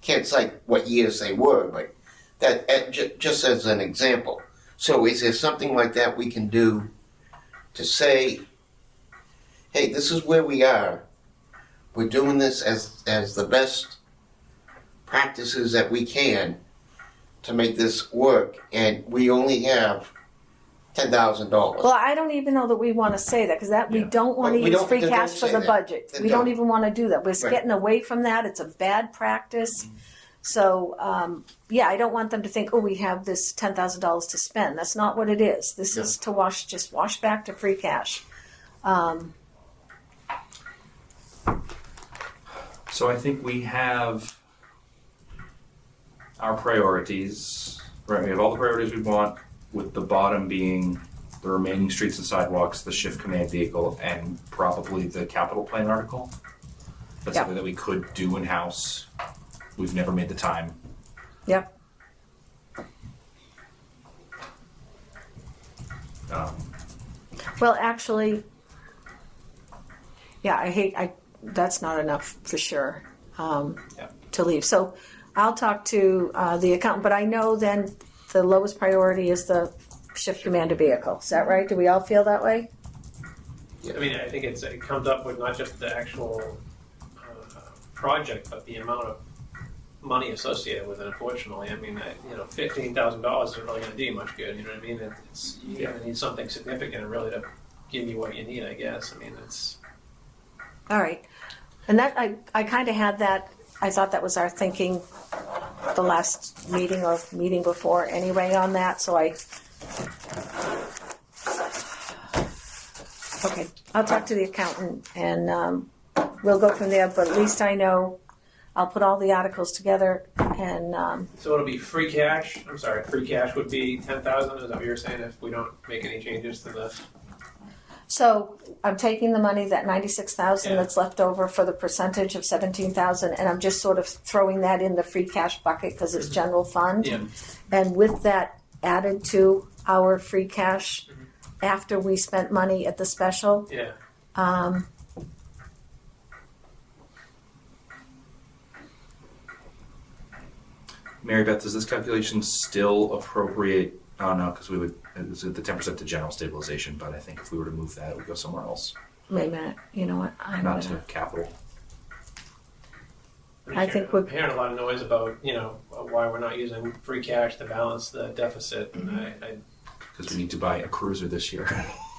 A: can't cite what years they were, but that just as an example. So is there something like that we can do to say, hey, this is where we are. We're doing this as the best practices that we can to make this work, and we only have $10,000.
C: Well, I don't even know that we want to say that because we don't want to
A: Well, we
C: use
A: don't-
C: free
A: then
C: cash
A: don't
C: for
A: say
C: the
A: that.
C: budget.
A: Then
C: We don't
A: don't.
C: even want to do that. We're
A: Right.
C: getting away from that. It's a bad practice. So, I don't want them to think, we have this $10,000 to spend. That's not what it is. This is to wash back to free cash.
F: So I think we have our priorities, right? We have all the priorities we want, with the bottom being the remaining streets and sidewalks, the shift command vehicle, and probably the capital plan article. That's
C: Yeah.
F: something that we could do in-house. We've never made the time.
C: Yep. Well, actually, yeah, that's not enough for sure to leave. So I'll talk to the accountant, but I know then the lowest priority is the shift commander vehicle. Is that right? Do we all feel that way?
G: I mean, I think it comes up with not just the actual project, but the amount of money associated with it. Unfortunately, I mean, $15,000 isn't really going to do you much good. You know what I mean? You're going to need something significant really to give you what you need. I guess. I mean, it's
C: All right. And that I kind of had that. I thought that was our thinking the last meeting or meeting before anyway on that. So okay, I'll talk to the accountant and we'll go from there. But at least I know I'll put all the articles together and.
G: so it'll be free cash. I'm sorry, free cash would be 10,000. Is that what you're saying? If we don't make any changes to this.
C: So I'm taking the money, that 96,000
G: Yeah.
C: that's left over for the percentage of 17,000, and I'm just sort of throwing that in the free cash bucket because it's general fund.
G: Yeah.
C: And with that added to our free cash after we spent money at the special,
G: Yeah.
F: Mary Beth, does this calculation still appropriate? Oh no, because it's the 10% to general stabilization, but I think if we were to move that, it would go somewhere else,
C: wait a minute, you know what?
F: not to capital.
C: I think
G: we're hearing a lot of noise about why we're not using free cash to balance the deficit. And
F: Because we need to buy a cruiser this year.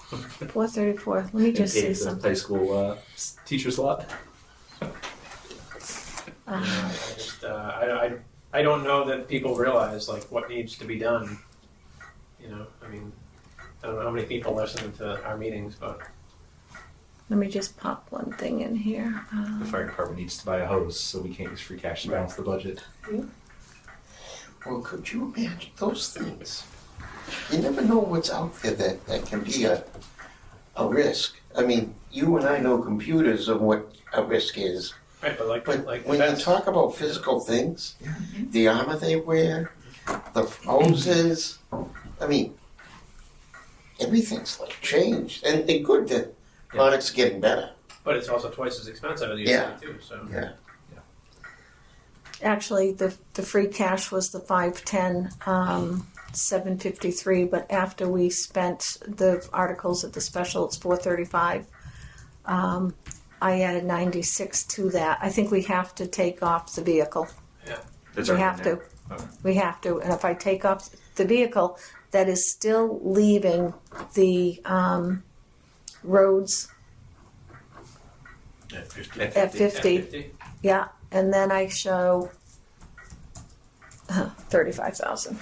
C: 434. Let me just
F: and
C: see
F: pay for the
C: something.
F: high school teacher's lot.
G: I don't know that people realize what needs to be done. I mean, I don't know how many people listen to our meetings, but
C: Let me just pop one thing in here.
F: The fire department needs to buy a hose, so we can't use free cash to balance the budget.
A: Well, could you imagine those things? You never know what's out there that can be a risk. I mean, you and I know computers of what a risk is.
G: right, but
A: But when you talk about physical things, the armor they wear, the hoses, I mean, everything's changed. And it's good that products are getting better.
G: but it's also twice as expensive as it
A: Yeah.
G: used to be too. So
A: Yeah.
C: Actually, the free cash was the 510, 753. But after we spent the articles at the special, it's 435. I added 96 to that. I think we have to take off the vehicle.
F: That's
C: We
F: already
C: have
F: in
C: to.
F: there. Okay.
C: We have to. And if I take off the vehicle, that is still leaving the roads
H: At 50.
C: at 50. Yeah. And then I show 35,000.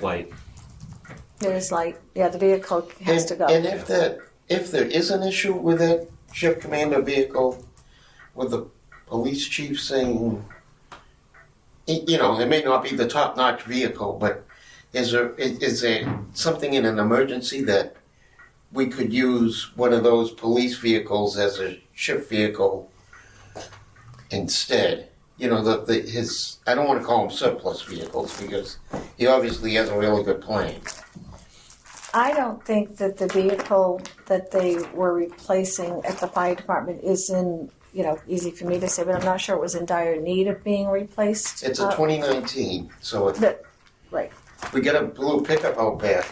F: Light.
C: There's the vehicle has to go.
A: And if there is an issue with that shift commander vehicle, with the police chief saying, it may not be the top-notch vehicle, but is there something in an emergency that we could use one of those police vehicles as a shift vehicle instead? I don't want to call them surplus vehicles because he obviously has a really good plane.
C: I don't think that the vehicle that they were replacing at the fire department is in, easy for me to say, but I'm not sure it was in dire need of being replaced.
A: It's a 2019, so
C: Right.
A: we got a blue pickup out back.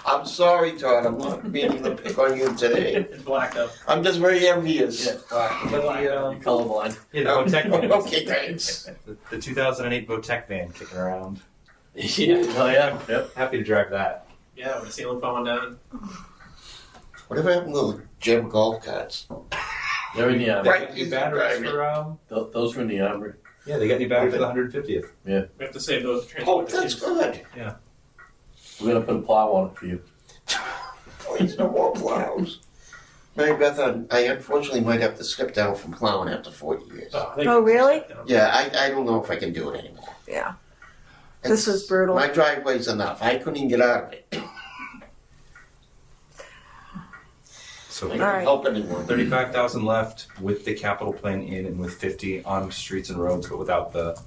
A: I'm sorry, Todd, I'm not meaning to pick on you today.
G: it's blacked up.
A: I'm just very envious.
H: You're colorblind.
F: Yeah, the Votech van.
A: Okay, thanks.
F: The 2008 Votech van kicking around.
G: Yeah,
H: Oh, yeah. Yep.
F: Happy to drive that.
G: yeah, with the ceiling falling down.
A: Whatever happened to the gem golf carts?
H: They're in the armory.
A: Right.
F: New batteries for
H: Those were in the armory.
F: yeah, they got new batteries for the 150th.
G: We have to save those to
A: Oh,
G: transport the
A: that's
G: kids.
A: good.
H: We're gonna put a plow on it for you.
A: Please, no more plows. Mary Beth, I unfortunately might have to step down from plowing after 40 years.
C: Oh, really?
A: Yeah, I don't know if I can do it anymore.
C: Yeah. This is brutal.
A: My driveway's enough. I couldn't even get out of it.
F: So
A: I can't help anyone.
F: 35,000 left with the capital plan in and with 50 on streets and roads, but without the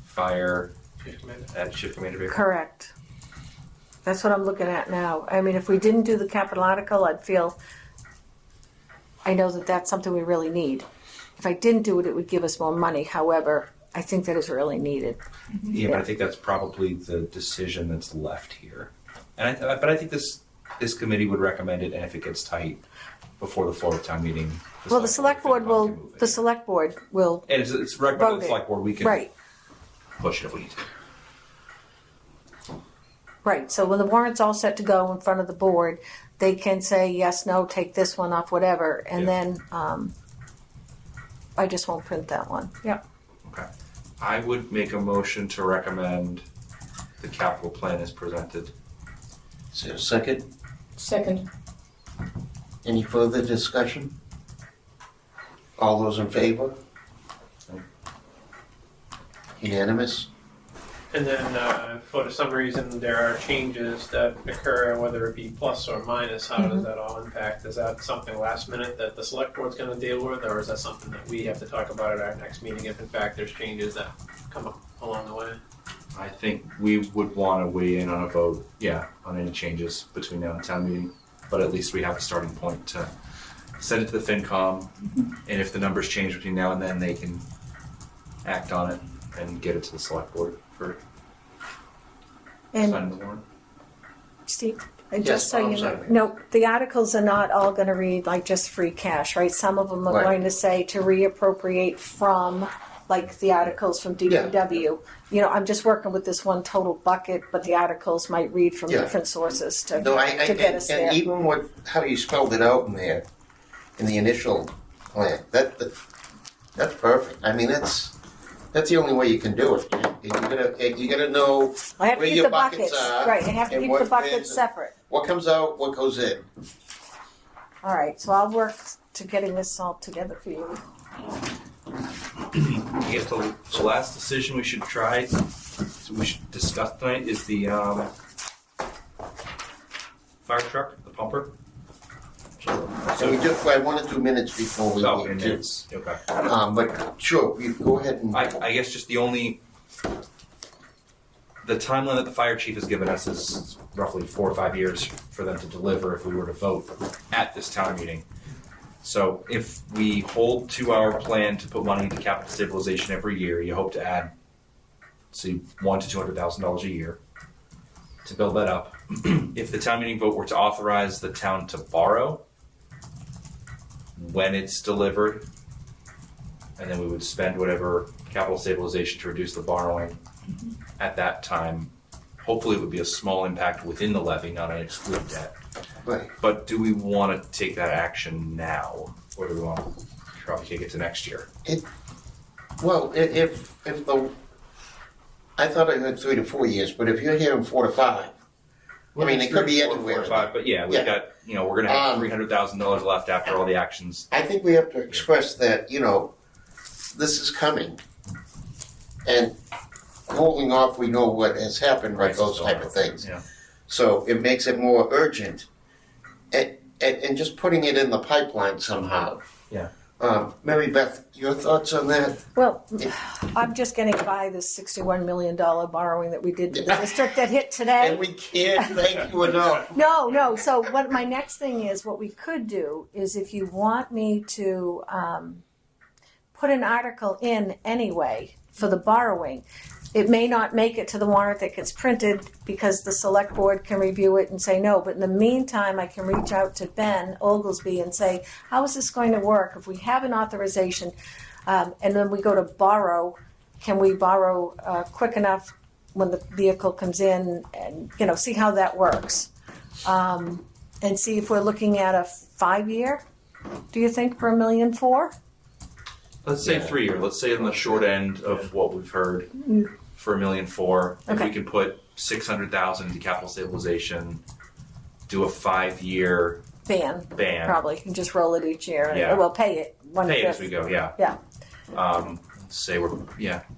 F: fire shift commander vehicle.
C: Correct. That's what I'm looking at now. I mean, if we didn't do the capital article, I know that that's something we really need. If I didn't do it, it would give us more money. However, I think that is really needed.
F: Yeah, but I think that's probably the decision that's left here. And but I think this committee would recommend it, and if it gets tight before the floor of town meeting.
C: Well, the select board will. The select board will.
F: And it's recommended to
C: vote
F: the select board. We can
C: Right.
F: push it if we need to.
C: Right. So when the warrant's all set to go in front of the board, they can say yes, no, take this one off, whatever, and then I just won't print that one. Yep.
F: Okay. I would make a motion to recommend the capital plan as presented.
A: Is there a second?
E: Second.
A: Any further discussion? All those in favor? Unanimous?
G: And then, for some reason, there are changes that occur, whether it be plus or minus, how does that all impact? Is that something last minute that the select board's gonna deal with, or is that something that we have to talk about at our next meeting if in fact there's changes that come up along the way?
F: I think we would want to weigh in on a vote, on any changes between now and town meeting. But at least we have a starting point to send it to the FinCom, and if the numbers change between now and then, they can act on it and get it to the select board for signing
C: And
F: the warrant.
C: Steve,
A: Yes,
C: just so
A: I'm
C: you know,
A: sorry.
C: no, the articles are not all going to read like just free cash, right? Some of them are
A: Right.
C: going to say to reappropriate from, like the articles from DPW. You know, I'm just working with this one total bucket, but the articles might read from
A: Yeah.
C: different sources to
A: No,
C: to get us there.
A: and even how you spelled it out in there, in the initial plan, that's perfect. I mean, that's the only way you can do it. You gotta know
C: I have to
A: where
C: keep
A: your
C: the
A: buckets
C: buckets,
A: are
C: right? I have to
A: and
C: keep
A: what
C: the buckets
A: fits and-
C: separate.
A: what comes out, what goes in.
C: All right, so I'll work to getting this all together for you.
F: I guess the last decision we should try, so we should discuss tonight, is the fire truck, the pumper.
A: So I want to do minutes before we
F: Oh,
A: leave
F: and
A: too.
F: it's, okay.
A: But sure, you go ahead and.
F: I guess just the timeline that the fire chief has given us is roughly 4 or 5 years for them to deliver if we were to vote at this town meeting. So if we hold to our plan to put money into capital stabilization every year, you hope to add, say, $100,000 to $200,000 a year to build that up. If the town meeting vote were to authorize the town to borrow when it's delivered, and then we would spend whatever capital stabilization to reduce the borrowing at that time. Hopefully it would be a small impact within the levy, not an excluded debt.
A: Right.
F: But do we want to take that action now, or do we want to probably take it to next year?
A: Well, if I thought I heard 3 to 4 years, but if you're hearing 4 to 5, I mean, it could be
F: 4 or
A: anywhere.
F: 5, but yeah, we've
A: Yeah.
F: got, we're going to have $300,000 left after all the actions.
A: I think we have to express that, this is coming. And holding off, we know what has happened, right, those type of things.
F: Yeah.
A: So it makes it more urgent. And just putting it in the pipeline somehow.
F: Yeah.
A: Mary Beth, your thoughts on that?
C: Well, I'm just getting by this $61 million borrowing that we did to the district that hit today.
A: And we can't thank you enough.
C: No. So what my next thing is, what we could do is, if you want me to put an article in anyway for the borrowing, it may not make it to the warrant that gets printed because the select board can review it and say no. But in the meantime, I can reach out to Ben Oglesby and say, how is this going to work? If we have an authorization and then we go to borrow, can we borrow quick enough when the vehicle comes in, and see how that works, and see if we're looking at a 5-year. Do you think for $1.4 million?
F: Let's say 3 year. Let's say on the short end of what we've heard for $1.4 million. If
C: Okay.
F: we can put $600,000 into capital stabilization, do a 5-year
C: ban,
F: ban.
C: probably. You just roll it each year.
F: Yeah.
C: Well, pay it.
F: Pay it as we
C: 1/5.
F: go, yeah.
C: Yeah.
F: Say we're, yeah. Can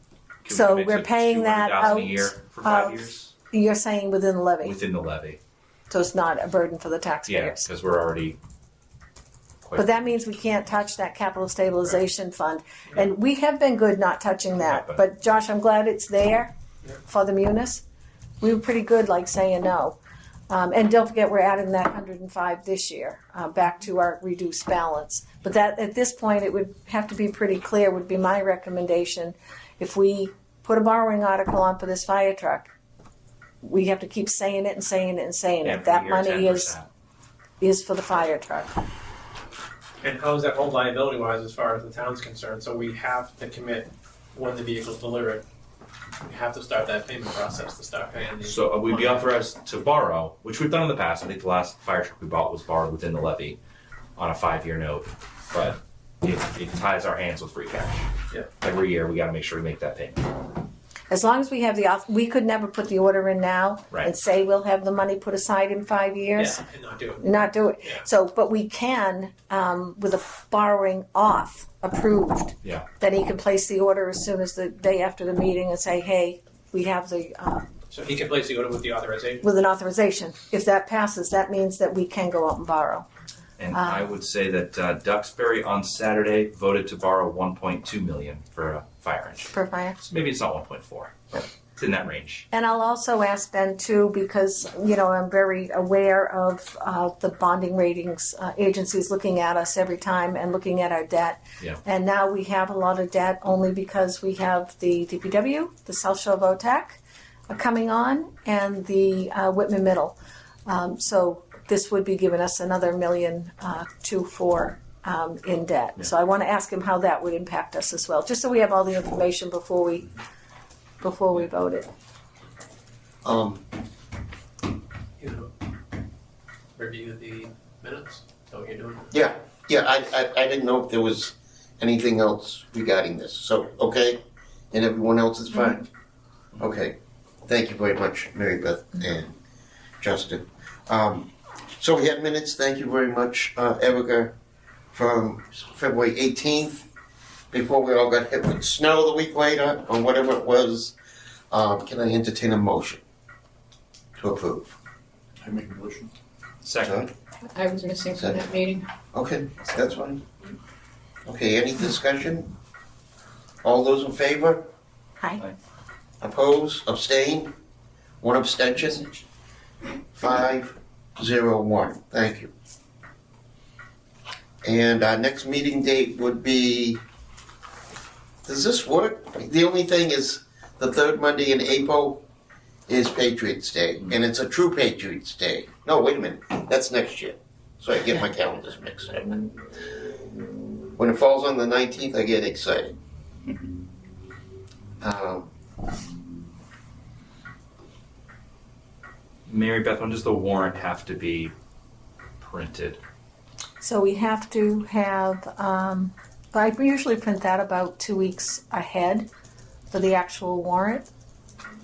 F: we
C: So
F: commit
C: we're
F: to
C: paying that
F: 200,000
C: out
F: a year for 5
C: of-
F: years?
C: You're saying within the levy,
F: Within the levy.
C: so it's not a burden for the
F: Yeah,
C: taxpayers.
F: because we're already quite.
C: But that means we can't touch that capital stabilization fund. And we have been good not touching that.
F: Yeah,
C: But Josh, I'm glad it's there for the munis. We were pretty good like saying no. And don't forget, we're adding that 105 this year back to our reduced balance. But that at this point, it would have to be pretty clear, would be my recommendation. If we put a borrowing article on for this fire truck, we have to keep saying it and saying it and saying it.
F: Every
C: That
F: year,
C: money
F: 10%.
C: is for the fire truck.
G: And how does that hold liability wise as far as the town's concerned? So we have to commit when the vehicle's delivered. We have to start that payment process to start paying the.
F: So we'd be authorized to borrow, which we've done in the past. I think the last fire truck we bought was borrowed within the levy on a 5-year note. But it ties our hands with free cash.
G: Yeah.
F: Every year we got to make sure we make that payment.
C: As long as we have we could never put the order in now
F: Right.
C: and say we'll have the money put aside in 5 years.
G: Yeah, and not do it.
C: Not do it.
G: Yeah.
C: So, but we can, with a borrowing off approved,
F: Yeah.
C: then he can place the order as soon as the day after the meeting and say, hey, we have the,
G: So he can place the order with the authorization.
C: with an authorization. If that passes, that means that we can go out and borrow.
F: And I would say that Duxbury on Saturday voted to borrow 1.2 million for a fire engine.
C: Per fire.
F: So maybe it's not 1.4, but it's in that range.
C: And I'll also ask Ben too, because, I'm very aware of the bonding ratings agencies looking at us every time and looking at our debt.
F: Yeah.
C: And now we have a lot of debt only because we have the DPW, the South Shore VOTAC coming on, and the Whitman Middle. So this would be giving us another $1.2 million in debt.
F: Yeah.
C: So I want to ask him how that would impact us as well, just so we have all the information before we vote it.
G: Review the minutes. Is that what you're doing?
A: Yeah, I didn't know if there was anything else regarding this, so, okay? And everyone else is fine? Okay, thank you very much, Mary Beth and Justin. So we have minutes, thank you very much, Erica, from February 18th, before we all got hit with snow the week later, or whatever it was. Can I entertain a motion to approve?
H: I make a motion.
F: Second.
E: I was missing from that meeting.
A: Okay, that's fine. Okay, any discussion? All those in favor?
C: Hi.
A: Oppose? Abstain? One abstention? 5-0-1. Thank you. And our next meeting date would be, does this work? The only thing is, the third Monday in April is Patriots Day, and it's a true Patriots Day. No, wait a minute, that's next year. So I get my calendars mixed up. When it falls on the 19th, I get excited.
F: Mary Beth, when does the warrant have to be printed?
C: So we have to have, I usually print that about 2 weeks ahead for the actual warrant.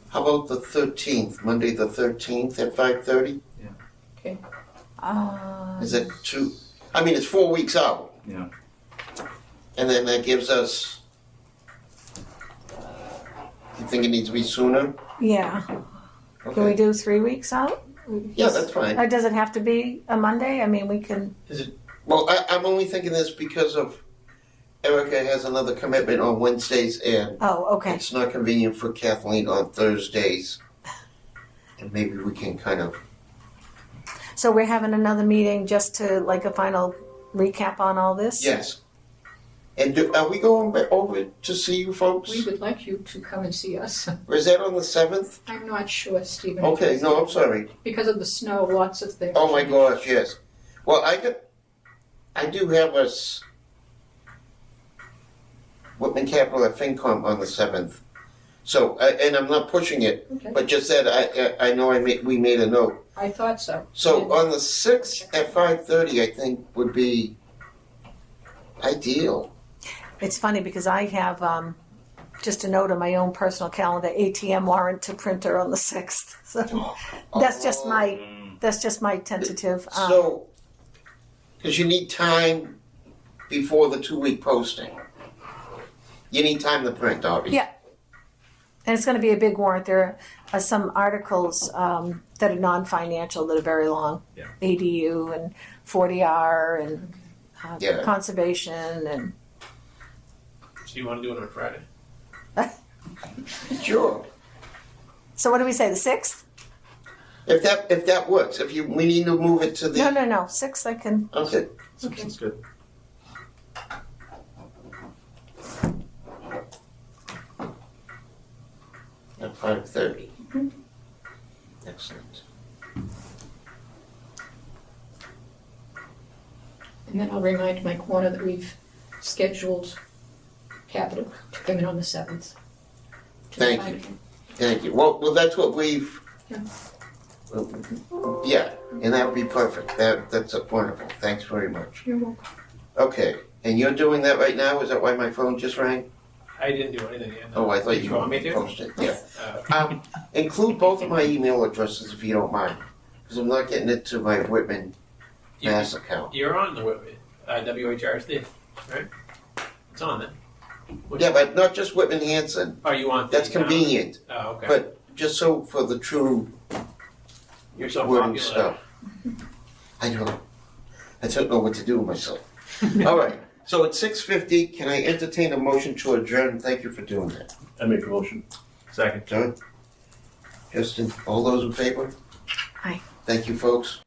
A: How about the 13th, Monday the 13th at 5:30?
E: Okay.
A: Is it two? I mean, it's 4 weeks out,
F: Yeah.
A: and then that gives us. You think it needs to be sooner?
C: Yeah. Can we do 3 weeks out?
A: Yeah, that's fine.
C: Or does it have to be a Monday? I mean, we can,
A: Well, I'm only thinking this because of Erica has another commitment on Wednesdays, and
C: oh, okay.
A: it's not convenient for Kathleen on Thursdays. And maybe we can kind of.
C: So we're having another meeting just to, like, a final recap on all this?
A: Yes. And are we going over to see you folks?
E: We would like you to come and see us.
A: Or is that on the 7th?
E: I'm not sure, Stephen.
A: Okay, no, I'm sorry.
E: Because of the snow, lots of things.
A: Oh my gosh, yes. Well, I do have Whitman Capital at FinCom on the 7th. So, and I'm not pushing it,
E: Okay.
A: but just that I know we made a note.
E: I thought so.
A: So on the 6th at 5:30, I think would be ideal.
C: It's funny because I have, just a note on my own personal calendar, ATM warrant to printer on the 6th. So that's just my tentative.
A: So Because you need time before the 2-week posting. You need time to print, obviously.
C: Yeah. And it's going to be a big warrant. There are some articles that are non-financial that are very long.
F: Yeah.
C: ADU and 40R and
A: Yeah.
C: conservation and
G: So you want to do it on Friday?
A: Sure.
C: so what do we say, the 6th?
A: If that works, we need to move it to the.
C: No. 6th I can.
A: Okay.
C: Okay.
F: That's good.
A: At 5:30. Excellent.
E: And then I'll remind Mike Warner that we've scheduled capital to come in on the 7th.
A: Thank you. Thank you. Well, that's what we've.
E: Yeah.
A: Yeah, and that would be perfect. That's wonderful. Thanks very much.
E: You're welcome.
A: Okay, and you're doing that right now? Is that why my phone just rang?
G: I didn't do anything yet.
A: Oh, I thought
G: Did
A: you
G: you want me to?
A: posted. Yeah.
G: Uh,
A: Include both of my email addresses if you don't mind, because I'm not getting it to my Whitman
G: you,
A: Mass account.
G: you're on the WHRSD, right? It's on there. Which-
A: Yeah, but not just Whitman Hanson.
G: Oh, you want the
A: That's
G: town?
A: convenient,
G: Oh, okay.
A: but just so for the true
G: You're so
A: wording
G: popular.
A: stuff. I don't know what to do with myself. All right. So at 6:50, can I entertain a motion to adjourn? Thank you for doing that.
H: I make a motion.
F: Second.
A: John? Justin? All those in favor?
C: Aye.
A: Thank you, folks.